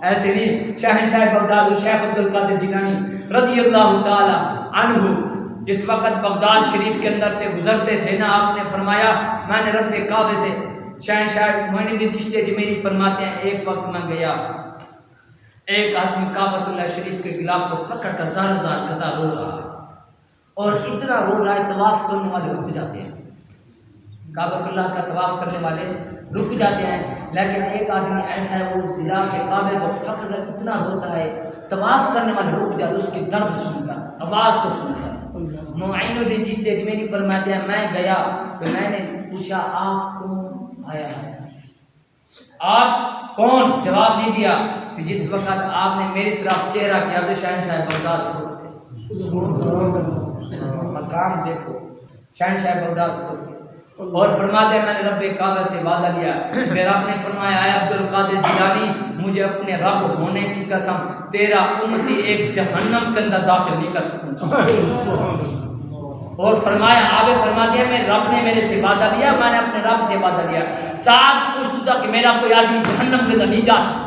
ایسے نہیں. شہنشاہ بغداد شیخ عبد القادر جیلانی رضی اللہ تعالی عنہ جس وقت بغداد شریف کے اندر سے گزرتے تھے نا آپ نے فرمایا میں نے رب کعبے سے شہنشاہ معین الدین چشتی اجمیری فرماتے ہیں ایک وقت میں گیا ایک آدمی کعبۃ اللہ شریف کے غلاف کو پکڑ کر زار زار قطع رو رہا ہے اور اتنا رو رہا ہے طواف کرنے والے رک جاتے ہیں. کعبۃ اللہ کا طواف کرنے والے رک جاتے ہیں. لیکن ایک آدمی ایسا ہے وہ غلاف کے کعبے کو پکڑ کر اتنا روتا ہے طواف کرنے والے رک جاتے اس کی درد سن کر آواز کو سن کر. معین الدین چشتی اجمیری فرماتے ہیں میں گیا تو میں نے پوچھا آپ کون آیا ہے آپ کون. جواب نہیں دیا. کہ جس وقت آپ نے میری طرف چہرہ کیا تو شہنشاہ بغداد خود تھے. مقام دیکھو شہنشاہ بغداد خود تھے. اور فرماتے ہیں میں نے رب کعبہ سے وعدہ لیا. پھر رب نے فرمایا اے عبد القادر جیلانی مجھے اپنے رب ہونے کی قسم تیرا امتی ایک جہنم کے اندر داخل نہیں کر سکوں. اور فرمایا آپ فرماتے ہیں میں رب نے میرے سے وعدہ لیا میں نے اپنے رب سے وعدہ لیا 7 پشت تک کہ میرا کوئی آدمی جہنم کے اندر نہیں جا سکتا.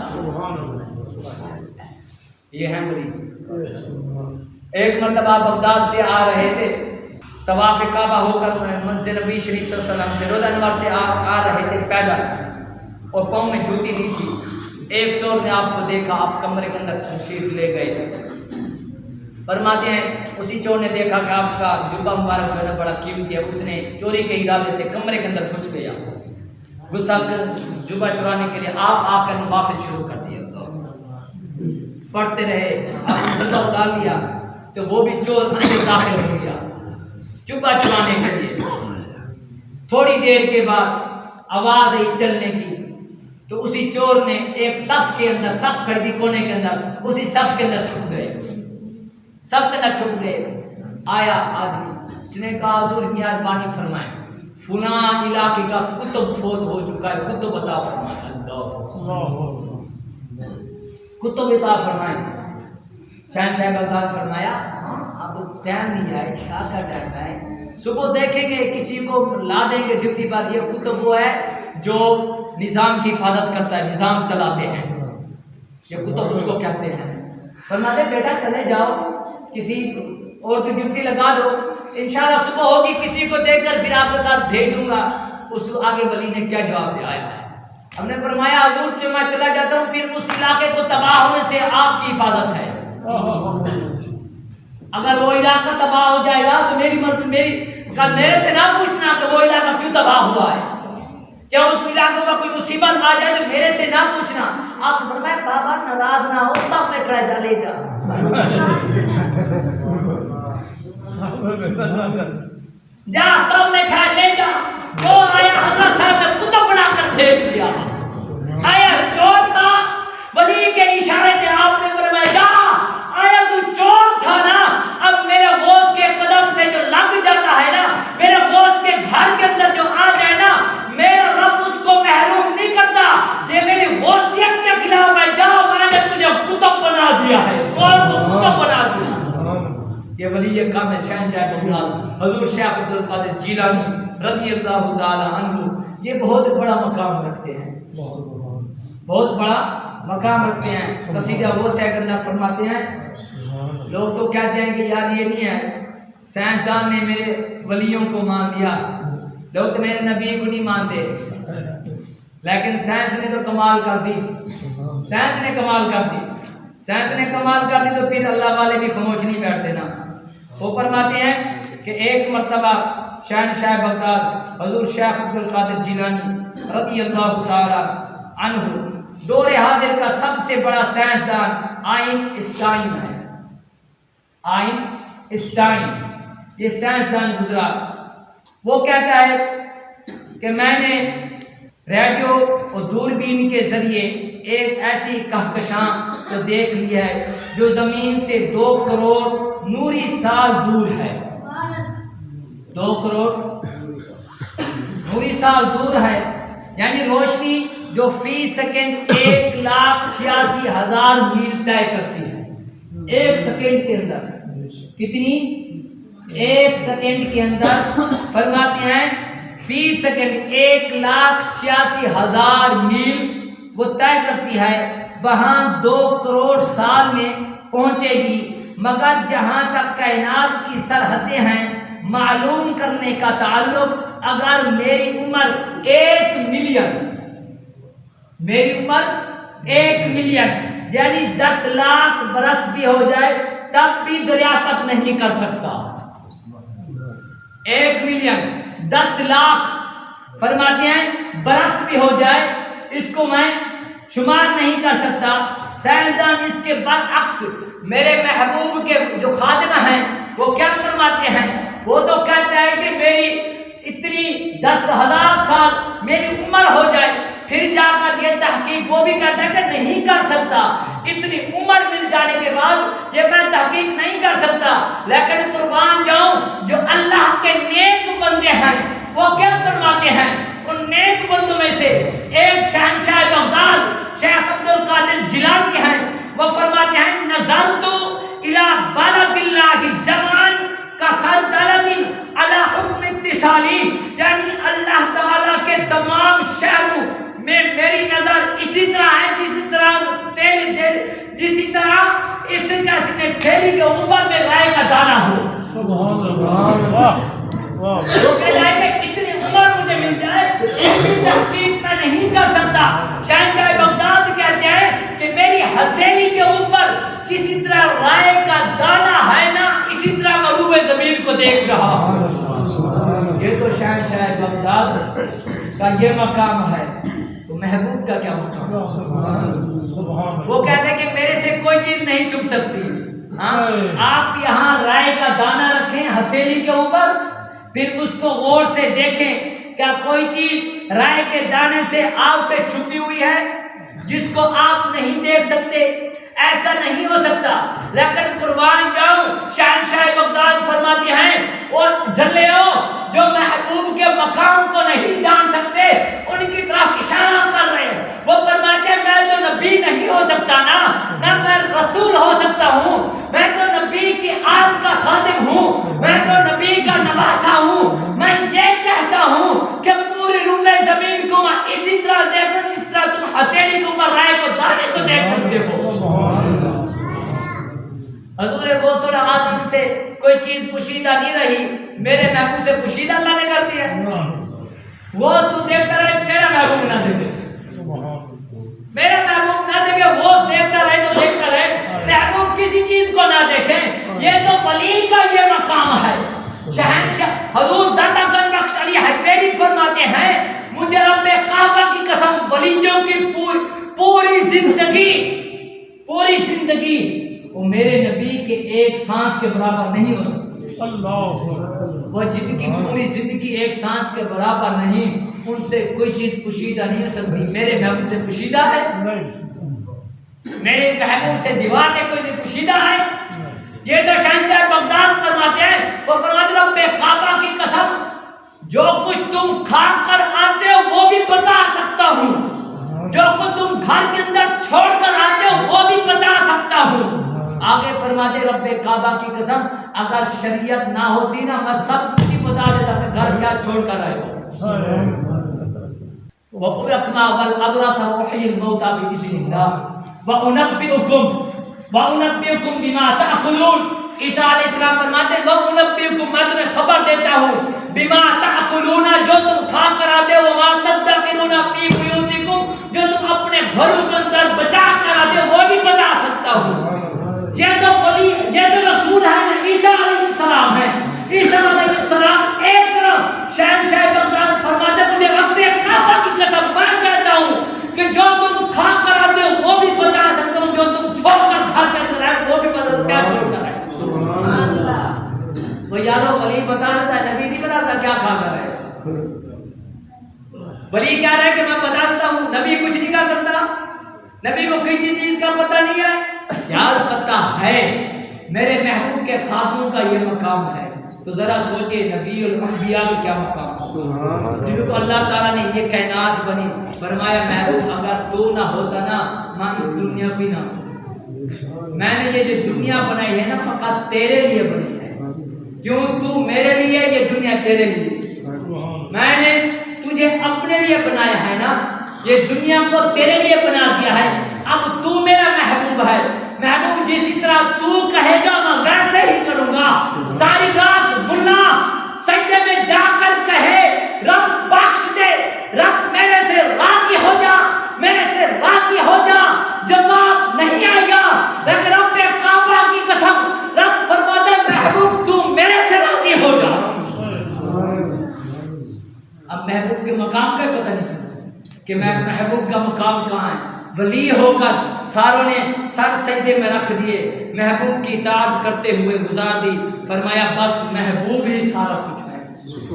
یہ ہے مرید. ایک مرتبہ بغداد سے آ رہے تھے طواف کعبہ ہو کر مسجد نبی شریف صلی اللہ علیہ وسلم سے روزہ انور سے آ رہے تھے پیدل اور پاؤں میں جوتی نہیں تھی. ایک چور نے آپ کو دیکھا آپ کمرے کے اندر تشریف لے گئے. فرماتے ہیں اسی چور نے دیکھا کہ آپ کا جبہ مبارک جو ہے نا بڑا قیمتی ہے. اس نے چوری کے ارادے سے کمرے کے اندر گھس گیا. گھسا کر جبہ چرانے کے لیے آپ آ کر نوافل شروع کر دیا. پڑھتے رہے جبہ اتار لیا تو وہ بھی چور اندر داخل ہو گیا جبہ چرانے کے لیے. تھوڑی دیر کے بعد آواز آئی چلنے کی تو اسی چور نے ایک صف کے اندر صف کر دی کونے کے اندر اسی صف کے اندر چھپ گئے. سب کے اندر چھپ گئے. آیا آدمی اس نے کہا حضور مہربانی فرمائیں فلاں علاقے کا کتب فوت ہو چکا ہے کتب عطا فرمائیں. اللہ کتب عطا فرمائیں. شہنشاہ بغداد فرمایا ہاں اب ٹائم نہیں ہے شاہ کا ٹائم ہے صبح دیکھیں گے کسی کو لا دیں گے ڈپٹی پر. یہ کتب وہ ہے جو نظام کی حفاظت کرتا ہے نظام چلاتے ہیں یہ کتب اس کو کہتے ہیں. فرماتے بیٹا چلے جاؤ کسی اور کی ڈیوٹی لگا دو انشاءاللہ صبح ہوگی کسی کو دے کر پھر آپ کے ساتھ بھیج دوں گا. اس آگے ولی نے کیا جواب دیا ہے ہم نے فرمایا حضور جو میں چلا جاتا ہوں پھر اس علاقے کو تباہ ہونے سے آپ کی حفاظت ہے. اگر وہ علاقہ تباہ ہو جائے گا تو میرے سے نہ پوچھنا کہ وہ علاقہ کیوں تباہ ہوا ہے کیا اس علاقے میں کوئی مصیبت آ جائے تو میرے سے نہ پوچھنا. آپ نے فرمایا بابا ناراض نہ ہو سب میں کھڑا جا لے جا جا سب میں کھڑا لے جا. جو آیا حضرت صاحب نے کتب بنا کر بھیج دیا. آیا چور حضور شیخ عبد القادر جیلانی رضی اللہ تعالی عنہ یہ بہت بڑا مقام رکھتے ہیں، بہت بڑا مقام رکھتے ہیں۔ قصیدہ وہ سے اندر فرماتے ہیں، لوگ تو کہتے ہیں کہ یار یہ نہیں ہے، سائنسدان نے میرے ولیوں کو مان لیا، لوگ تو میرے نبی کو نہیں مانتے، لیکن سائنس نے تو کمال کر دی، سائنس نے کمال کر دی، سائنس نے کمال کر دی تو پھر اللہ والے بھی خاموش نہیں بیٹھتے نا۔ وہ فرماتے ہیں کہ ایک مرتبہ شہنشاہ بغداد حضور شیخ عبد القادر جیلانی رضی اللہ تعالی عنہ دور حاضر کا سب سے بڑا سائنسدان آئن اسٹائن ہے، آئن اسٹائن یہ سائنسدان گزرا، وہ کہتا ہے کہ میں نے ریڈیو اور دوربین کے ذریعے ایک ایسی کہکشاں کو دیکھ لی ہے جو زمین سے 2 کروڑ نوری سال دور ہے، 2 کروڑ نوری سال دور ہے، یعنی روشنی جو فی سیکنڈ 1,86,000 میل طے کرتی ہے، ایک سیکنڈ کے اندر کتنی؟ ایک سیکنڈ کے اندر فرماتے ہیں فی سیکنڈ 1,86,000 میل وہ طے کرتی ہے، وہاں 2 کروڑ سال میں پہنچے گی، مگر جہاں تک کائنات کی سرحدیں ہیں معلوم کرنے کا تعلق، اگر میری عمر 1 ملین، میری عمر 1 ملین یعنی 10 لاکھ برس بھی ہو جائے تب بھی دریافت نہیں کر سکتا، 1 ملین 10 لاکھ فرماتے ہیں برس بھی ہو جائے اس کو میں شمار نہیں کر سکتا۔ سائنسدان اس کے برعکس میرے محبوب کے جو خادمہ ہیں وہ کیا فرماتے ہیں، وہ تو کہتا ہے کہ میری اتنی 10,000 سال میری عمر ہو جائے، پھر جا کر یہ تحقیق وہ بھی کہتا ہے کہ نہیں کر سکتا، اتنی عمر مل جانے کے بعد یہ میں تحقیق نہیں کر سکتا، لیکن قربان جاؤں جو اللہ کے نیک بندے ہیں وہ کیا فرماتے ہیں، ان نیک بندوں میں سے ایک شہنشاہ بغداد شیخ عبد القادر جیلانی ہیں، وہ فرماتے ہیں نظرت الی بلد اللہ جمعاً کخردلۃ علی حکم اتصالی، یعنی اللہ تعالیٰ کے تمام شہروں میں میری نظر اسی طرح ہے جسی طرح اس جیسے تھیلی کے اوپر میں رائے کا دانہ ہو۔ سبحان اللہ، وہ کہتا ہے کہ اتنی عمر مجھے مل جائے اس کی تحقیق میں نہیں کر سکتا۔ شہنشاہ بغداد کہتے ہیں کہ میری ہتھیلی کے اوپر کسی طرح رائے کا دانہ ہے نا، اسی طرح مروع زمین کو دیکھ رہا ہوں۔ یہ تو شہنشاہ بغداد کا یہ مقام ہے، تو محبوب کا کیا مقام ہے؟ وہ کہتے ہیں کہ میرے سے کوئی چیز نہیں چھپ سکتی، ہاں آپ یہاں رائے کا دانہ رکھیں ہتھیلی کے اوپر، پھر اس کو غور سے دیکھیں کیا کوئی چیز رائے کے دانے سے آپ سے چھپی ہوئی ہے جس کو آپ نہیں دیکھ سکتے، ایسا نہیں ہو سکتا۔ لیکن قربان جاؤں شہنشاہ بغداد فرماتے ہیں اور جھلیو جو محبوب کے مقام کو نہیں جان سکتے ان کی طرف اشارہ کر رہے ہیں، وہ فرماتے ہیں میں تو نبی نہیں ہو سکتا نا، نہ میں رسول ہو سکتا ہوں، میں تو نبی کی آل کا خادم ہوں، میں تو نبی کا نواسا ہوں، میں یہ کہتا ہوں کہ پوری روح زمین کو میں اسی طرح دیکھوں جس طرح تم ہتھیلی کو رائے کو دانے کو دیکھ سکتے ہو۔ حضور غوث اعظم سے کوئی چیز پوشیدہ نہیں رہی، میرے محبوب سے پوشیدہ اللہ نے کر دیا۔ وہ تو دیکھتا رہے میرا محبوب نہ دیکھے، میرا محبوب نہ دیکھے، وہ دیکھتا رہے تو دیکھتا رہے، محبوب کسی چیز کو نہ دیکھے، یہ تو ولی کا یہ مقام ہے۔ شہنشاہ حضور داتا گنج بخش علی حجویری فرماتے ہیں مجھے رب کعبہ کی قسم ولیوں کی پوری زندگی وہ میرے نبی کے ایک سانس کے برابر نہیں ہو سکتی، وہ جن کی پوری زندگی ایک سانس کے برابر نہیں، ان سے کوئی چیز پوشیدہ نہیں ہو سکتی۔ میرے محبوب سے پوشیدہ ہے، میرے محبوب سے دیوار میں کوئی چیز پوشیدہ ہے؟ یہ تو شہنشاہ بغداد فرماتے ہیں، وہ فرماتے رب کعبہ کی قسم جو کچھ تم کھا کر آتے ہو وہ بھی بتا سکتا ہوں، جو کچھ تم گھر کے اندر چھوڑ کر آتے ہو وہ بھی بتا سکتا ہوں، آگے فرماتے رب کعبہ کی قسم اگر شریعت نہ ہوتی نا میں سب کچھ بتا دیتا کہ گھر کیا چھوڑ کر آئے ہو. وَأَكْمَا وَالْأَبْرَصَ وَأُحْيِي الْمَوْتَى بِإِذْنِ اللَّهِ وَأُنَبِّئُكُم بِمَا تَأْكُلُونَ. عیسیٰ علیہ السلام فرماتے ہیں وَأُنَبِّئُكُم میں تمہیں خبر دیتا ہوں بِمَا تَأْكُلُونَ جو تم کھا کر آتے ہو وَمَا تَدَّخِرُونَ فِي بُيُوتِكُم جو تم اپنے گھروں کے اندر بچا کر آتے ہو وہ بھی بتا سکتا ہوں. یہ تو رسول ہے نا عیسیٰ علیہ السلام ہے. عیسیٰ علیہ السلام ایک طرف شہنشاہ بغداد فرماتے مجھے رب کعبہ کی قسم میں کہتا ہوں کہ جو تم کھا کر آتے ہو وہ بھی بتا سکتا ہوں جو تم چھوڑ کر گھر کے اندر آئے وہ بھی بتا سکتا کیا چھوڑ کر آئے. وہ یادو ولی بتا دیتا ہے نبی نہیں بتاتا کیا کھا کر آئے. ولی کہہ رہا ہے کہ میں بتا دیتا ہوں نبی کچھ نہیں کر سکتا. نبی کو کسی چیز کا پتہ نہیں ہے. یار پتہ ہے میرے محبوب کے خاتون کا یہ مقام ہے تو ذرا سوچئے نبی الانبیاء کا کیا مقام ہے جن کو اللہ تعالیٰ نے یہ کائنات بنی فرمایا محبوب اگر تو نہ ہوتا نا میں اس دنیا بھی نہ ہوتا. میں نے یہ جو دنیا بنائی ہے نا فقط تیرے لیے بنی ہے. کیوں تو میرے لیے یہ دنیا تیرے لیے. میں نے تجھے اپنے لیے بنایا ہے نا یہ دنیا کو تیرے لیے بنا دیا ہے. اب تو میرا محبوب ہے. محبوب جسی طرح تو کہے گا میں ویسے ہی کروں گا. ساری رات ملا سجدے میں جا کر کہے رب بخش دے رب میرے سے راضی ہو جا میرے سے راضی ہو جا جواب نہیں آئے گا. لیکن رب کعبہ کی قسم رب فرماتے محبوب تو میرے سے راضی ہو جا. اب محبوب کے مقام کا پتہ نہیں چلتا کہ میں محبوب کا مقام کہاں ہے. ولی ہو کر ساروں نے سر سجدے میں رکھ دیے محبوب کی اطاعت کرتے ہوئے گزار دی. فرمایا بس محبوب ہی سارا کچھ ہے.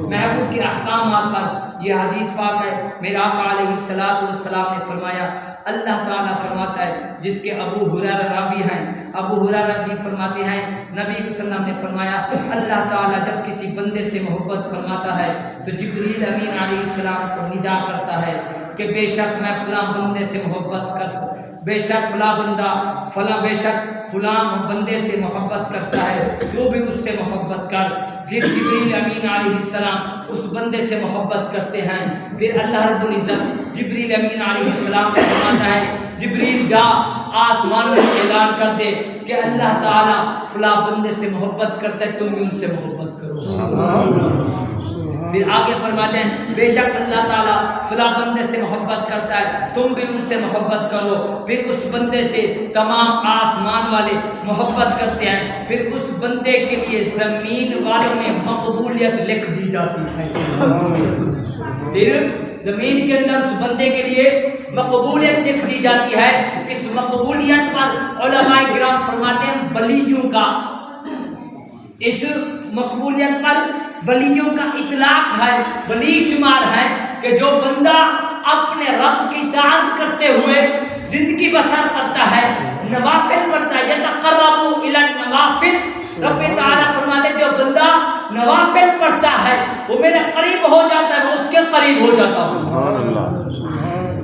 محبوب کے احکامات پر یہ حدیث پاک ہے. میرا آقا علیہ السلام نے فرمایا اللہ تعالیٰ فرماتا ہے جس کے ابو ہریرہ راوی ہیں. ابو ہریرہ فرماتے ہیں نبی صلی اللہ علیہ وسلم نے فرمایا اللہ تعالیٰ جب کسی بندے سے محبت فرماتا ہے تو جبریل امین علیہ السلام کو ندا کرتا ہے کہ بے شک میں فلاں بندے سے محبت کرتا بے شک بے شک فلاں بندے سے محبت کرتا ہے تو بھی اس سے محبت کر. پھر جبریل امین علیہ السلام اس بندے سے محبت کرتے ہیں. پھر اللہ رب العزت جبریل امین علیہ السلام کو فرماتا ہے جبریل جا آسمان میں اعلان کر دے کہ اللہ تعالیٰ فلاں بندے سے محبت کرتا ہے تم بھی ان سے محبت کرو. پھر آگے فرماتے ہیں بے شک اللہ تعالیٰ فلاں بندے سے محبت کرتا ہے تم بھی ان سے محبت کرو. پھر اس بندے سے تمام آسمان والے محبت کرتے ہیں. پھر اس بندے کے لیے زمین والوں میں مقبولیت لکھ دی جاتی ہے. پھر زمین کے اندر اس بندے کے لیے مقبولیت لکھ دی جاتی ہے. اس مقبولیت پر علماء کرام فرماتے ہیں ولیوں کا اس مقبولیت پر ولیوں کا اطلاق ہے ولی شمار ہے کہ جو بندہ اپنے رب کی اطاعت کرتے ہوئے زندگی بسر کرتا ہے نوافل کرتا ہے یتقرب الی النوافل. رب تعالیٰ فرماتے جو بندہ نوافل پڑھتا ہے وہ میرے قریب ہو جاتا ہے میں اس کے قریب ہو جاتا ہوں.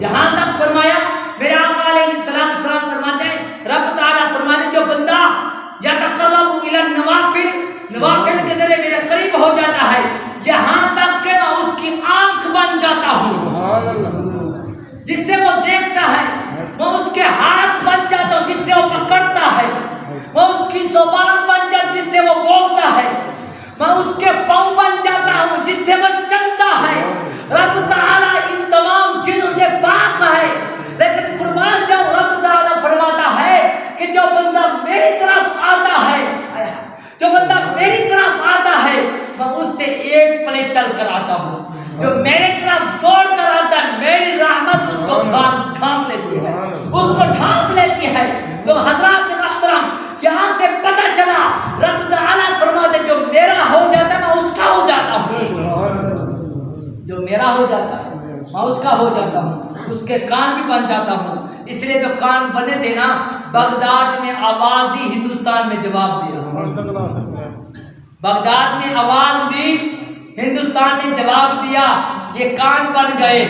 یہاں تک فرمایا میرے آقا علیہ السلام فرماتے ہیں رب تعالیٰ فرماتے جو بندہ یتقرب الی النوافل نوافل کے ذریعے میرے قریب ہو جاتا ہے یہاں تک کہ میں اس کی آنکھ بن جاتا ہوں جس سے وہ دیکھتا ہے. میں اس کے ہاتھ بن جاتا ہوں جس سے وہ پکڑتا ہے. میں اس کی زبان بن جاتا ہوں جس سے وہ بولتا ہے. میں اس کے پاؤں بن جاتا ہوں جس سے وہ چلتا ہے. رب تعالیٰ ان تمام چیزوں سے پاک ہے لیکن قربان جب رب تعالیٰ فرماتا ہے کہ جو بندہ میری طرف آتا ہے جو بندہ میری طرف آتا ہے میں اس سے ایک پلے چل کر آتا ہوں. جو میرے طرف دوڑ کر آتا ہے میری رحمت اس کو ڈھانپ لیتی ہے اس کو ڈھانپ لیتی ہے. تو حضرات محترم یہاں سے پتہ چلا رب تعالیٰ فرماتے جو میرا ہو جاتا ہے میں اس کا ہو جاتا ہوں. جو میرا ہو جاتا ہے میں اس کا ہو جاتا ہوں اس کے کان بھی بن جاتا ہوں. اس لیے جو کان بنے تھے نا بغداد میں آواز دی ہندوستان میں جواب دیا. بغداد میں آواز دی ہندوستان نے جواب دیا یہ کان بن گئے.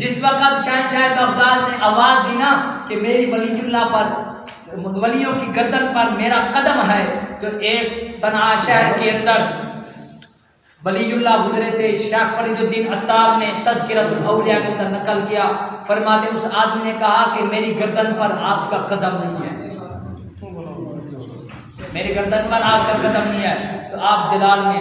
جس وقت شہنشاہ بغداد نے آواز دی نا کہ میری ولی اللہ پر ولیوں کی گردن پر میرا قدم ہے. تو ایک صنعاء شہر کے اندر ولی اللہ گزرے تھے، شیخ فرید الدین عطار نے تذکرۃ الاولیاء کے اندر نقل کیا، فرماتے اس آدمی نے کہا کہ میری گردن پر آپ کا قدم نہیں ہے، میری گردن پر آپ کا قدم نہیں ہے. تو آپ جلال میں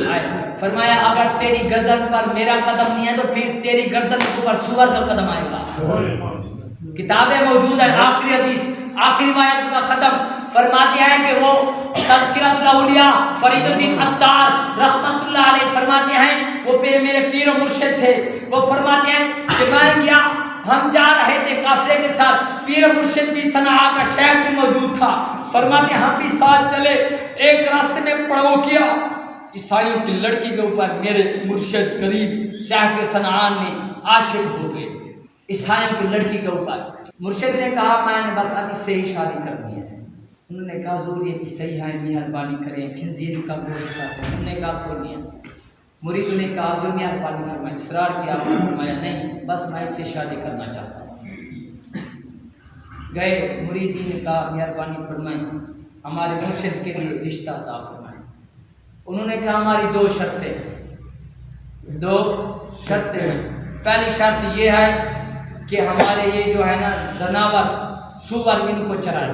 آئے، فرمایا اگر تیری گردن پر میرا قدم نہیں ہے تو پھر تیری گردن کے اوپر سور کا قدم آئے گا. کتابیں موجود ہیں، آخری حدیث آخری روایت کا ختم فرماتے ہیں کہ وہ تذکرۃ الاولیاء فرید الدین عطار رحمت اللہ علیہ فرماتے ہیں، وہ میرے پیر و مرشد تھے. وہ فرماتے ہیں کہ میں کیا ہم جا رہے تھے قافلے کے ساتھ، پیر و مرشد بھی صنعاء کا شہر بھی موجود تھا. فرماتے ہیں ہم بھی ساتھ چلے، ایک راستے میں پڑاؤ کیا، عیسائیوں کی لڑکی کے اوپر میرے مرشد قریب شیخ کے صنعان نے عاشق ہو گئے. عیسائیوں کی لڑکی کے اوپر مرشد نے کہا میں نے بس اب اس سے ہی شادی کرنی ہے. انہوں نے کہا ضرور یہ عیسائی ہے، مہربانی کریں، خنزیر کا گوشت کھاتے ہیں. انہوں نے کہا کوئی نہیں. مرید نے کہا ضرور مہربانی فرمائیں، اصرار کیا، فرمایا نہیں بس میں اس سے شادی کرنا چاہتا ہوں. گئے مرید نے کہا مہربانی فرمائیں ہمارے مرشد کے لیے رشتہ عطا فرمائیں. انہوں نے کہا ہماری دو شرطیں. پہلی شرط یہ ہے کہ ہمارے یہ جو ہے نا جانور سور ان کو چرائے.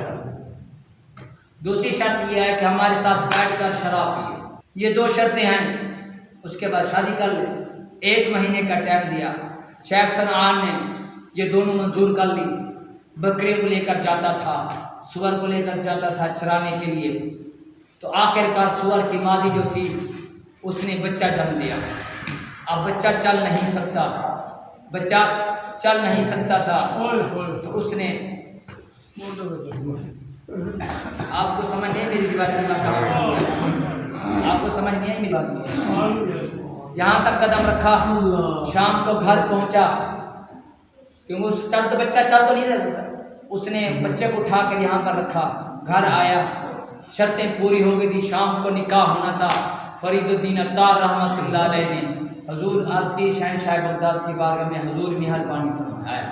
دوسری شرط یہ ہے کہ ہمارے ساتھ بیٹھ کر شراب پیے. یہ دو شرطیں ہیں، اس کے بعد شادی کر لیں. 1 مہینے کا ٹائم دیا. شیخ صنعان نے یہ دونوں منظور کر لی. بکرے کو لے کر جاتا تھا، سور کو لے کر جاتا تھا چرانے کے لیے. تو آخر کار سور کی مادی جو تھی اس نے بچہ جنم دیا. اب بچہ چل نہیں سکتا تھا. تو اس نے آپ کو سمجھ نہیں میری بات آپ کو سمجھ نہیں میری بات. یہاں تک قدم رکھا، شام کو گھر پہنچا کیونکہ بچہ چل تو نہیں سکتا. اس نے بچے کو اٹھا کر یہاں پر رکھا، گھر آیا، شرطیں پوری ہو گئی تھی، شام کو نکاح ہونا تھا. فرید الدین عطار رحمت اللہ علیہ نے حضور عرض کی شہنشاہ بغداد کی بارگاہ میں حضور مہربانی فرمایا،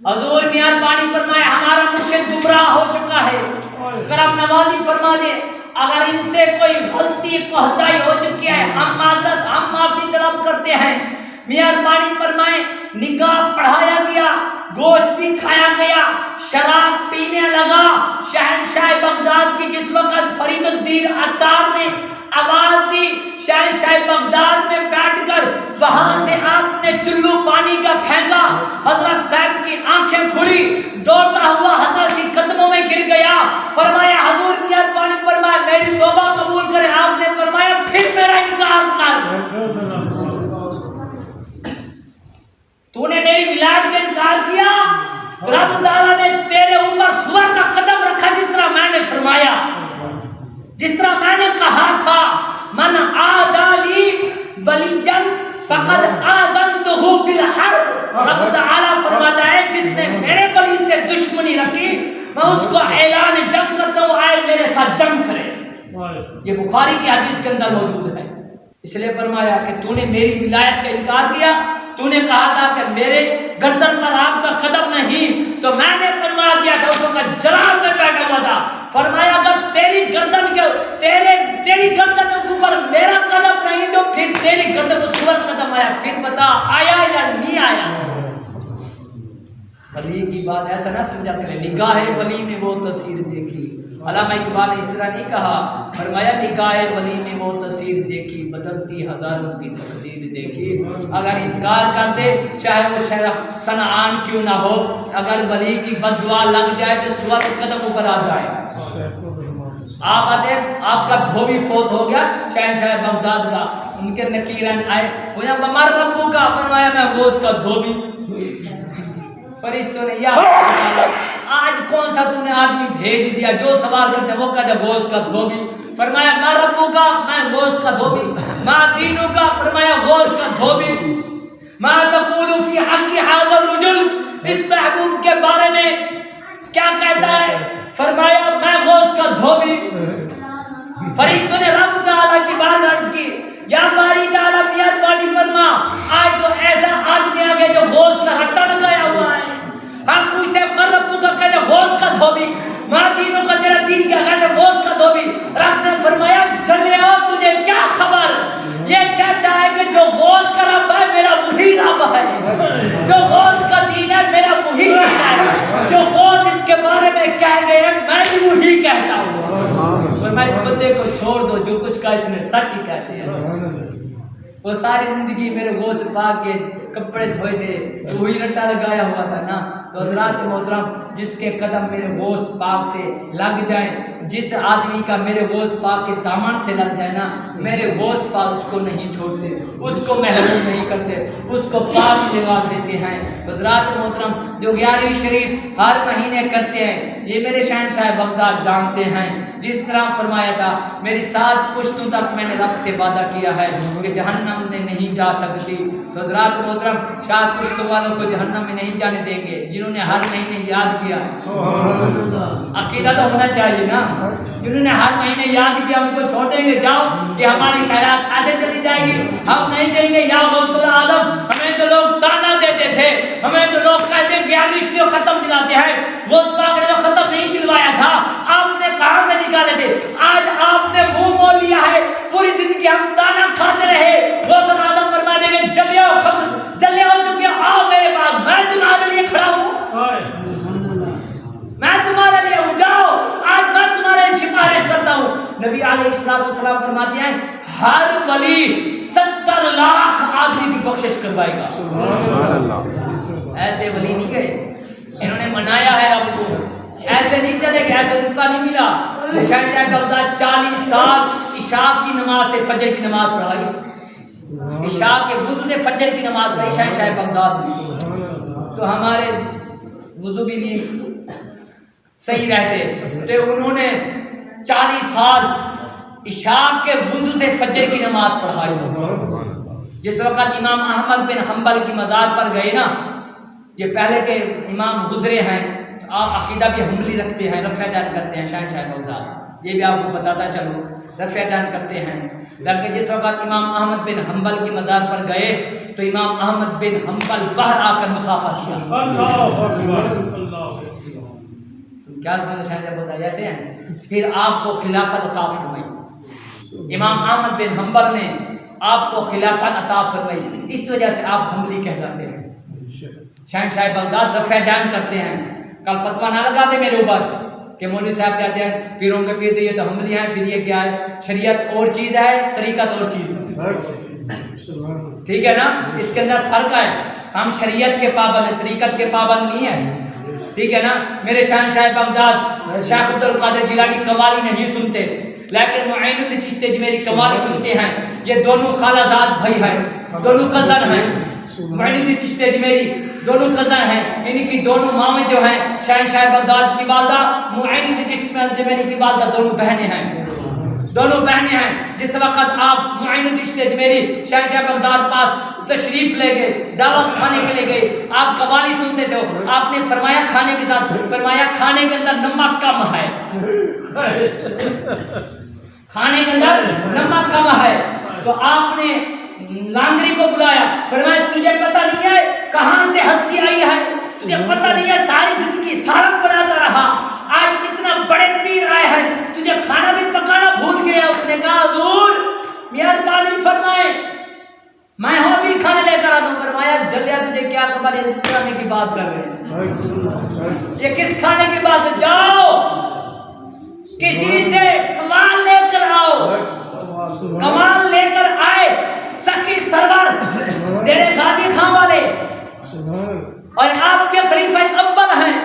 حضور مہربانی فرمایا ہمارا مرشد گمراہ ہو چکا ہے، کرم نوازی فرما دے. اگر ان سے کوئی غلطی کوتاہی ہو چکی ہے ہم معافی طلب کرتے ہیں. مہربانی فرمائیں. نکاح پڑھایا گیا، گوشت بھی کھایا گیا، شراب پینے لگا. شہنشاہ بغداد کی جس وقت فرید الدین عطار نے آواز دی، شہنشاہ بغداد میں بیٹھ کر وہاں سے آپ نے چلو پانی کا پھینکا. حضرت صاحب کی آنکھیں کھلی، دوڑتا ہوا حضرت کے قدموں میں گر گیا. فرمایا حضور مہربانی فرمایا میری توبہ قبول کرے. آپ نے فرمایا پھر میرا انکار کر، تو نے میری ولایت کا انکار کیا. رب تعالیٰ نے تیرے اوپر سور کا قدم رکھا جس طرح میں نے فرمایا، جس طرح میں نے کہا تھا. من عادی ولیًا فقد آذنتہ بالحرب. رب تعالیٰ فرماتا ہے جس نے میرے ولی سے دشمنی رکھی میں اس کو اعلان جنگ کرتا ہوں، آئے میرے ساتھ جنگ کرے. یہ بخاری کی حدیث کے اندر موجود ہے. اس لیے فرمایا کہ تو نے میری ولایت کا انکار کیا. تو نے کہا تھا کہ میرے گردن پر آپ کا قدم نہیں، تو میں نے فرما دیا تھا اس وقت جلال میں بیٹھا ہوا تھا. فرمایا اگر تیری گردن کے اوپر میرا قدم نہیں تو پھر تیری گردن پر سور قدم آیا. پھر بتا آیا یا نہیں آیا. ولی کی بات ایسا نہ سمجھا کرے. نگاہ ولی نے وہ تصویر دیکھی. علامہ اقبال نے اس طرح نہیں کہا، فرمایا نگاہ ولی نے وہ تصویر دیکھی، بدلتی ہزاروں کی تقدیر دیکھی. اگر انکار کر دے چاہے وہ شیخ صنعان کیوں نہ ہو، اگر ولی کی بد دعا لگ جائے تو سور قدم اوپر آ جائے. آپ آتے آپ کا دھوبی فوت ہو گیا شہنشاہ بغداد کا، ان کے نکیرن آئے مر ربو کا، فرمایا میں غوث کا دھوبی. فرشتوں نے یا آج کون سا تو نے آدمی بھیج دیا جو سوال کرتے وہ کہتے غوث کا دھوبی. فرمایا میں ربو کا، میں غوث کا دھوبی. میں دینوں کا، فرمایا غوث کا دھوبی. میں تقول فی حق هذا الرجل، اس محبوب کے بارے میں کیا کہتا ہے؟ فرمایا میں غوث کا دھوبی. فرشتوں نے رب تعالیٰ کی بارگاہ کی، یا باری تعالیٰ مہربانی فرما آج تو ایسا آدمی آ گیا جو غوث کا ہٹا لگایا ہوا ہے. ہم پوچھتے مر ربو کا، کہتے کا اس نے سچ ہی کہہ دیا۔ وہ ساری زندگی میرے غوث پاک کے کپڑے دھوئے تھے، وہی رٹا لگایا ہوا تھا نا۔ تو حضرات محترم، جس کے قدم میرے غوث پاک سے لگ جائیں، جس آدمی کا میرے غوث پاک کے دامن سے لگ جائے نا، میرے غوث پاک اس کو نہیں چھوڑتے، اس کو محروم نہیں کرتے، اس کو پاک جواب دیتے ہیں۔ حضرات محترم، جو 11ویں شریف ہر مہینے کرتے ہیں، یہ میرے شہنشاہ بغداد جانتے ہیں۔ جس طرح فرمایا تھا، میری 7 پشتوں تک میں نے رب سے وعدہ کیا ہے کہ جہنم میں نہیں جا سکتی۔ تو حضرات محترم، 7 پشتوں والوں کو جہنم میں نہیں جانے دیں گے، جنہوں نے ہر مہینے یاد کیا۔ عقیدہ تو ہونا چاہیے نا، جنہوں نے ہر مہینے یاد کیا ان کو چھوڑیں گے؟ جاؤ کہ ہماری خیرات ایسے چلی جائے گی، ہم نہیں کہیں گے یا غوث العظم۔ ہمیں تو لوگ تانا دیتے تھے، ہمیں تو لوگ کہتے ہیں 11ویں شریف ختم دلاتے ہیں، غوث پاک نے تو ختم نہیں دلوایا تھا، آپ نے کہاں سے نکالے تھے؟ آج آپ نے منہ مول لیا ہے، پوری زندگی ہم تانا کھاتے رہے۔ غوث العظم فرما دیں گے جلے ہو چکے، آؤ میرے پاس، میں تمہارے لیے کھڑا ہوں، میں تمہارے لیے ہوں، جاؤ، آج میں تمہارے لیے سفارش کرتا ہوں۔ نبی علیہ السلام فرماتے ہیں ہر ولی 70 لاکھ آدمی کی بخشش کروائے گا۔ ایسے ولی نہیں گئے، انہوں نے منایا ہے رب کو، ایسے نہیں چلے گئے، ایسے رتبہ نہیں ملا۔ شہنشاہ بغداد 40 سال عشاء کی نماز سے فجر کی نماز پڑھائی، عشاء کے وضو سے فجر کی نماز پڑھی شہنشاہ بغداد نے۔ تو ہمارے وضو بھی نہیں صحیح رہتے، تو انہوں نے 40 سال عشاء کے وضو سے فجر کی نماز پڑھائی۔ جس وقت امام احمد بن حنبل کی مزار پر گئے نا، یہ پہلے کے امام گزرے ہیں، آپ عقیدہ بھی حملی رکھتے ہیں، رفع دین کرتے ہیں شہنشاہ بغداد، یہ بھی آپ کو بتاتا چلو، رفع دین کرتے ہیں۔ بلکہ جس وقت امام احمد بن حنبل کی مزار پر گئے تو امام احمد بن حنبل باہر آ کر مصافحہ کیا۔ تم کیا سمجھتے شہنشاہ بغداد ایسے ہیں؟ پھر آپ کو خلافت عطا فرمائی، امام احمد بن حنبل نے آپ کو خلافت عطا فرمائی، اس وجہ سے آپ حملی کہلاتے ہیں۔ شہنشاہ بغداد رفع دین کرتے ہیں۔ کل فتویٰ نہ لگا دے میرے اوپر کہ مولوی صاحب کہتے ہیں پیروں کے پیر یہ تو حملی ہیں، پھر یہ کیا ہے؟ شریعت اور چیز ہے، طریقت اور چیز ہے، ٹھیک ہے نا؟ اس کے اندر فرق ہے، ہم شریعت کے پابند ہیں، طریقت کے پابند نہیں ہیں، ٹھیک ہے نا؟ میرے شہنشاہ بغداد شیخ عبد القادر جیلانی قوالی نہیں سنتے، لیکن معین الدین چشتی اجمیری قوالی سنتے ہیں۔ یہ دونوں خالہ زاد بھائی ہیں، دونوں کزن ہیں، معین الدین چشتی اجمیری دونوں کزن ہیں، ان کی دونوں مامیں جو ہیں شہنشاہ بغداد کی والدہ، معین الدین چشتی اجمیری کی والدہ، دونوں بہنیں ہیں، دونوں بہنیں ہیں۔ جس وقت آپ معین الدین چشتی اجمیری شہنشاہ بغداد پاس تشریف لے گئے، دعوت کھانے کے لیے گئے، آپ قوالی سنتے تھے، آپ نے فرمایا کھانے کے ساتھ، فرمایا کھانے کے اندر نمک کم ہے، کھانے کے اندر نمک کم ہے۔ تو آپ نے لانگری کو بلایا، فرمایا تجھے پتہ نہیں ہے کہاں سے ہستی آئی ہے، تجھے پتہ نہیں ہے ساری زندگی سالن بناتا رہا، آج اتنا بڑے پیر آئے ہیں، تجھے کھانا بھی پکانا بھول گیا۔ اس نے کہا حضور مہربانی فرمائے میں ہوں بھی کھانا لے کر آتا ہوں۔ فرمایا جلیا تجھے کیا خبر ہے اس کھانے کی بات کر رہے ہیں، یہ کس کھانے کی بات ہے؟ جاؤ کسی سے کمال لے کر آؤ۔ کمال لے کر آئے سخی سرور ڈیرے غازی خان والے، اور آپ کے خلیفہ اول ہیں،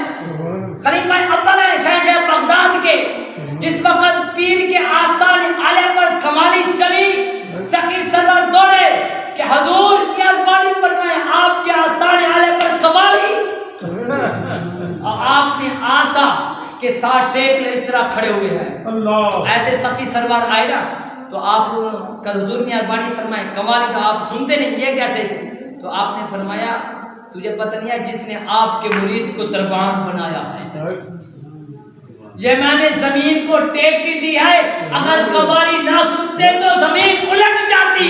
خلیفہ اول ہیں شہنشاہ بغداد کے۔ جس وقت پیر کے آستانے آلے پر کمالی چلی، سخی سرور دوڑے کہ حضور مہربانی فرمائے آپ کے آستانے آلے پر کمالی، اور آپ نے آسا کے ساتھ ٹیک لے اس طرح کھڑے ہوئے ہیں۔ تو ایسے سخی سرور آئے نا تو آپ کا حضور مہربانی فرمائے کمالی کا آپ سنتے نہیں، یہ کیسے؟ تو آپ نے فرمایا تجھے پتہ نہیں ہے جس نے آپ کے مرید کو دربان بنایا ہے، یہ میں نے زمین کو ٹیک کی دی ہے، اگر قوالی نہ سنتے تو زمین الٹ جاتی،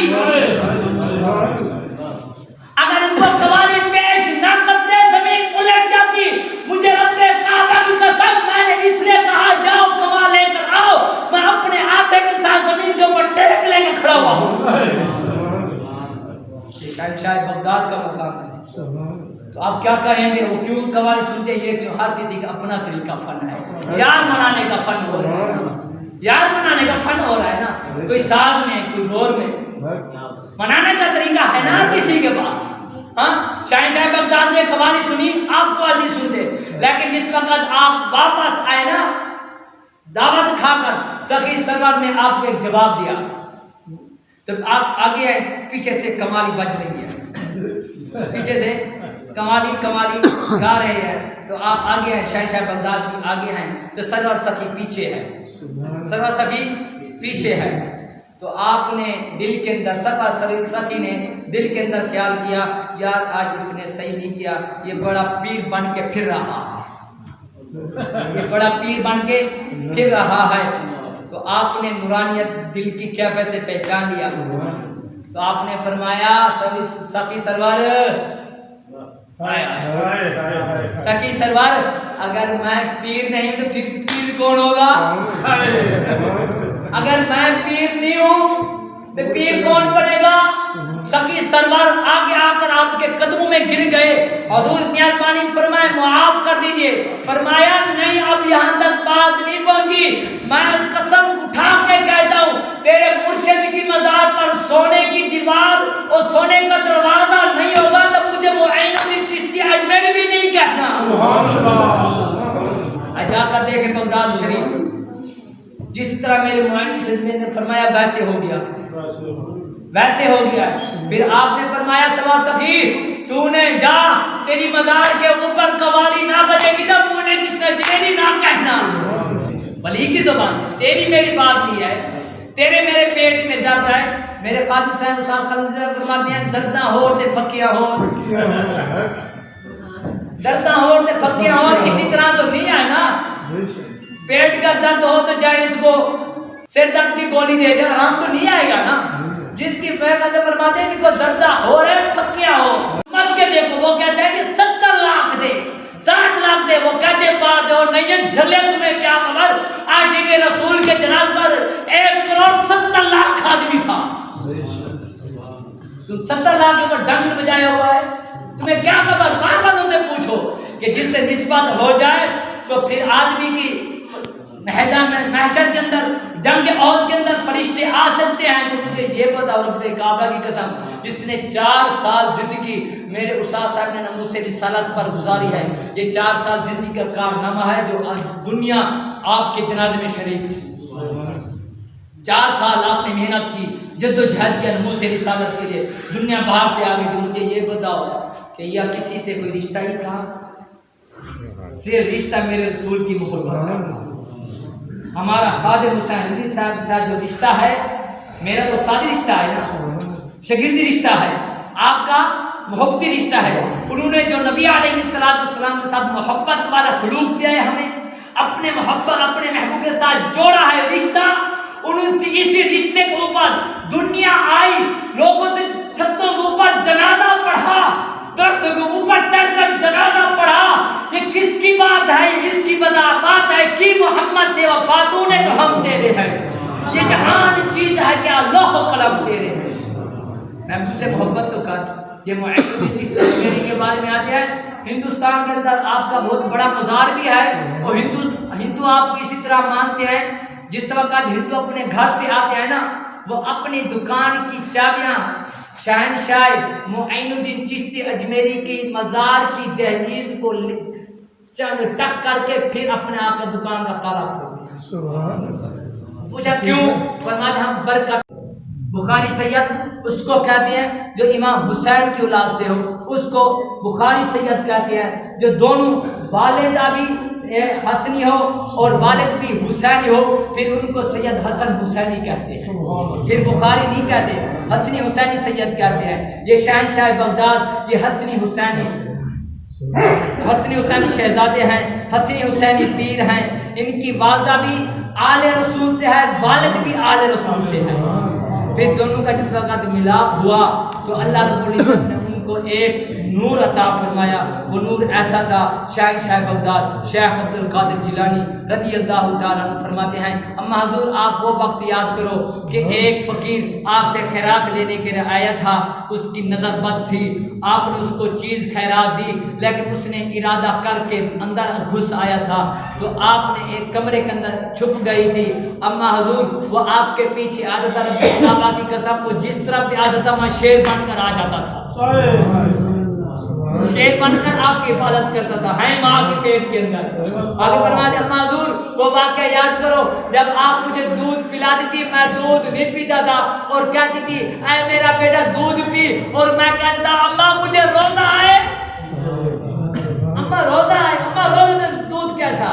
اگر ان کو قوالی پیش نہ کرتے زمین الٹ جاتی۔ مجھے رب کعبہ کی قسم میں نے اس لیے کہا جاؤ کمال لے کر آؤ، میں اپنے آسے کے ساتھ زمین کے اوپر ٹیک لے کے کھڑا ہوا ہوں۔ شہنشاہ بغداد کا مقام ہے، تو آپ کیا کہیں گے وہ کیوں قوالی سنتے ہیں؟ یہ کیوں؟ ہر کسی کا اپنا طریقہ فن ہے، یار منانے کا فن ہو رہا ہے، یار منانے کا فن ہو رہا ہے نا۔ کوئی ساز میں کوئی غور میں منانے کا طریقہ ہے نا کسی کے پاس. ہاں شاہ بغداد نے قوالی سنی, آپ قوالی نہیں سنتے, لیکن جس وقت آپ واپس آئے نا دعوت کھا کر, سخی سرور نے آپ کو ایک جواب دیا. تو آپ آگے آئے, پیچھے سے کمالی بج رہی ہے, پیچھے سے کمالی گا رہے ہیں, تو آپ آگے ہیں, شاہ بغداد بھی آگے ہیں, تو سرور سخی پیچھے ہے, سرور سخی پیچھے ہے. تو آپ نے دل کے اندر, سخی نے دل کے اندر خیال کیا, یار آج اس نے صحیح نہیں کیا, یہ بڑا پیر بن کے پھر رہا ہے, یہ بڑا پیر بن کے پھر رہا ہے. تو آپ نے نورانیت دل کی کیفیت سے پہچان لیا. تو آپ نے فرمایا سخی سرور, سخی سرور, اگر میں پیر نہیں تو پھر پیر کون ہوگا؟ اگر میں پیر نہیں ہوں تو پیر کون بنے گا؟ سخی سرور آگے آ کر آپ کے قدموں میں گر گئے. حضور مہربانی فرمائے معاف کر دیجئے. فرمایا نہیں, اب یہاں تک بات نہیں پہنچی, میں قسم اٹھا کے کہتا ہوں تیرے مرشد کی مزار پر سونے کی دیوار اور سونے کا دروازہ نہیں ہوگا تو مجھے معین الدین چشتی اجمیری بھی نہیں کہنا. سبحان اللہ. جا کر دیکھیں بغداد شریف, جس طرح میرے معین الدین نے فرمایا ویسے ہو گیا, ویسے ہو گیا. پھر آپ نے فرمایا سوا سخی تو نے جا, تیری مزار کے اوپر قوالی نہ بجے گی تو مجھے کس نے جنیری نہ کہنا. بلی کی زبان, تیری میری بات نہیں ہے, تیرے میرے پیٹ میں درد ہے. میرے خادم صاحب استاد خالد صاحب فرماتے ہیں درداں ہور تے پھکیاں ہور, درداں ہور تے پھکیاں ہور. اسی طرح تو نہیں ہے نا, پیٹ کا درد ہو تو جائے اس کو سر درد کی گولی دے دے, آرام تو نہیں آئے گا نا. جس کی فیض سے فرماتے ہیں کہ وہ دردہ ہو رہے پھکیا ہو, مت کے دیکھو وہ کہتا ہے کہ 70 لاکھ دے 60 لاکھ دے, وہ کہتے بات ہو نہیں ہے جھلے تمہیں کیا خبر. عاشق رسول کے جناز پر 1 کروڑ 70 لاکھ آدمی تھا, تم 70 لاکھ پر ڈنگ بجایا ہوا ہے, تمہیں کیا خبر. بار بار ان سے پوچھو کہ جس سے نسبت ہو جائے تو پھر آدمی کی میدان میں محشر کے اندر جنگ عہد کے اندر فرشتے آ سکتے ہیں. تو مجھے یہ بتاؤ رب کعبہ کی قسم, جس نے 4 سال زندگی میرے استاد صاحب نے ناموس رسالت پر گزاری ہے, یہ 4 سال زندگی کا کارنامہ ہے جو دنیا آپ کے جنازے میں شریک تھی. 4 سال آپ نے محنت کی, جد و جہد کیا ناموس رسالت کے لیے, دنیا باہر سے آ گئی تھی. مجھے یہ بتاؤ کہ یہ کسی سے کوئی رشتہ ہی تھا, صرف رشتہ میرے رسول کی محبت کا. ہمارا خادم حسین علی صاحب کے ساتھ جو رشتہ ہے, میرا تو استادی رشتہ ہے نا, شاگردی رشتہ ہے, آپ کا محبتی رشتہ ہے. انہوں نے جو نبی علیہ السلام کے ساتھ محبت والا سلوک دیا ہے, ہمیں اپنے محبت اپنے محبوب کے ساتھ جوڑا ہے رشتہ. انہوں سے اسی رشتے کے اوپر دنیا آئی, لوگوں سے چھتوں کے اوپر جنازہ پڑھا, درخت کے اوپر چڑھ کر جنازہ پڑھا. یہ کس کی بات ہے؟ اس کی بات ہے کہ محمد سے وفاتوں نے تو ہم تیرے ہیں. یہ جہان چیز ہے کہ اللہ و قلم تیرے ہیں. میں مجھ سے محبت تو کر. یہ معین الدین چشتی اجمیری کے بارے میں آتے ہیں, ہندوستان کے اندر آپ کا بہت بڑا مزار بھی ہے, اور ہندو آپ کو اسی طرح مانتے ہیں. جس وقت ہندو اپنے گھر سے آتے ہیں نا, وہ اپنی دکان کی چابیاں شہنشاہ معین الدین چشتی اجمیری کی مزار کی دہلیز کو چنگ ٹک کر کے پھر اپنے آپ کے دکان کا تالا کھول. پوچھا کیوں؟ فرمایا ہم برکت. بخاری سید اس کو کہتے ہیں جو امام حسین کی اولاد سے ہو, اس کو بخاری سید کہتے ہیں. جو دونوں والدہ بھی حسنی ہو اور والد بھی حسینی ہو, پھر ان کو سید حسن حسینی کہتے ہیں. پھر بخاری نہیں کہتے, حسنی حسینی سید کہتے ہیں. یہ شہنشاہ بغداد, یہ حسنی حسینی شہزادے ہیں, حسنی حسینی پیر ہیں. ان کی والدہ بھی آل رسول سے ہے, والد بھی آل رسول سے ہے. پھر دونوں کا جس وقت ملاپ ہوا تو اللہ رب العزت نے ان کو ایک نور عطا فرمایا، وہ نور ایسا تھا شاہ بغداد شیخ عبد القادر جیلانی رضی اللہ تعالیٰ عنہ فرماتے ہیں اما حضور آپ وہ وقت یاد کرو کہ ایک فقیر آپ سے خیرات لینے کے لیے آیا تھا، اس کی نظر بد تھی، آپ نے اس کو چیز خیرات دی لیکن اس نے ارادہ کر کے اندر گھس آیا تھا تو آپ نے ایک کمرے کے اندر چھپ گئی تھی، اما حضور وہ آپ کے پیچھے آ جاتا، رب کعبہ کی قسم وہ جس طرح بھی آ جاتا وہاں شیر بن کر آ جاتا تھا، شیر بن کر آپ کی حفاظت کرتا تھا، ہے ماں کے پیٹ کے اندر۔ آگے فرماتے اما حضور وہ واقعہ یاد کرو جب آپ مجھے دودھ پلاتی تھی میں دودھ نہیں پیتا تھا اور کہتی تھی اے میرا بیٹا دودھ پی، اور میں کہتا تھا اماں مجھے روزہ آئے، اماں روزہ آئے، اماں روزہ دودھ کیسا؟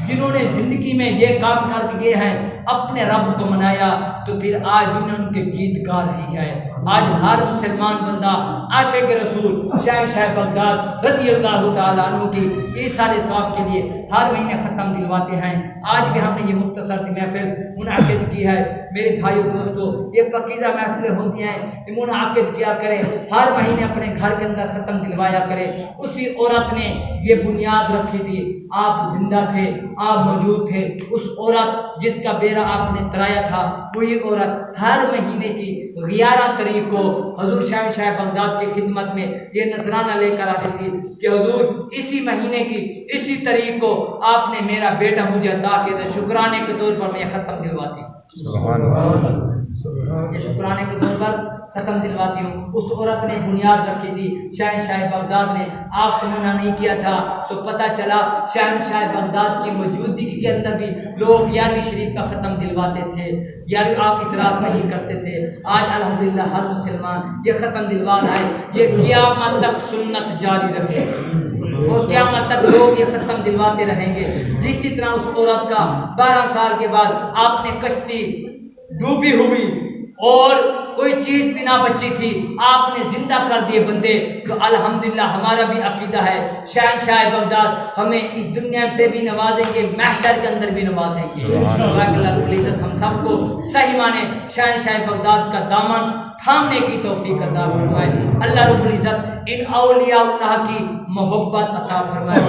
جنہوں نے زندگی میں یہ کام کر کے ہیں اپنے رب کو منایا تو پھر آج دنیا ان کے گیت گا رہی ہے۔ آج ہر مسلمان بندہ عاشق رسول شاہ بغداد رضی اللہ تعالیٰ عنہ کی ایصال ثواب کے لیے ہر مہینے ختم دلواتے ہیں۔ آج بھی ہم نے یہ مختصر سی محفل منعقد کی ہے۔ میرے بھائیو دوستو یہ پاکیزہ محفلیں ہوتی ہیں، یہ منعقد کیا کریں، ہر مہینے اپنے گھر کے اندر ختم دلوایا کریں۔ اسی عورت نے یہ بنیاد رکھی تھی، آپ زندہ تھے، آپ موجود تھے، اس عورت جس کا بیڑا آپ نے ترایا تھا وہی عورت ہر مہینے کی 11 تاریخ کو حضور شاہ بغداد کی خدمت میں یہ نذرانہ لے کر آتی تھی کہ حضور اسی مہینے کی اسی تاریخ کو آپ نے میرا بیٹا مجھے عطا کیا تھا، شکرانے کے طور پر میں یہ ختم دلواتی ہوں، یہ شکرانے کے طور پر ختم دلواتی ہوں۔ اس عورت نے بنیاد رکھی تھی، شاہ بغداد نے آپ کو منع نہیں کیا تھا تو پتہ چلا شاہ بغداد کی موجودگی کے اندر بھی لوگ 11ویں شریف کا ختم دلواتے تھے، 11ویں آپ اعتراض نہیں کرتے تھے۔ آج الحمدللہ ہر مسلمان یہ ختم دلوا رہا ہے، یہ قیامت تک سنت جاری رہے اور قیامت تک لوگ یہ ختم دلواتے رہیں گے۔ جسی طرح اس عورت کا 12 سال کے بعد آپ نے کشتی ڈوبی ہوئی اور کوئی چیز بھی نہ بچی تھی آپ نے زندہ کر دیے بندے، تو الحمدللہ ہمارا بھی عقیدہ ہے شاہ بغداد ہمیں اس دنیا سے بھی نوازیں گے، محشر کے اندر بھی نوازیں گے۔ اللہ رب العزت ہم سب کو صحیح معنی شاہ بغداد کا دامن تھامنے کی توفیق عطا فرمائے۔ اللہ رب العزت ان اولیاء اللہ کی محبت عطا فرمائے۔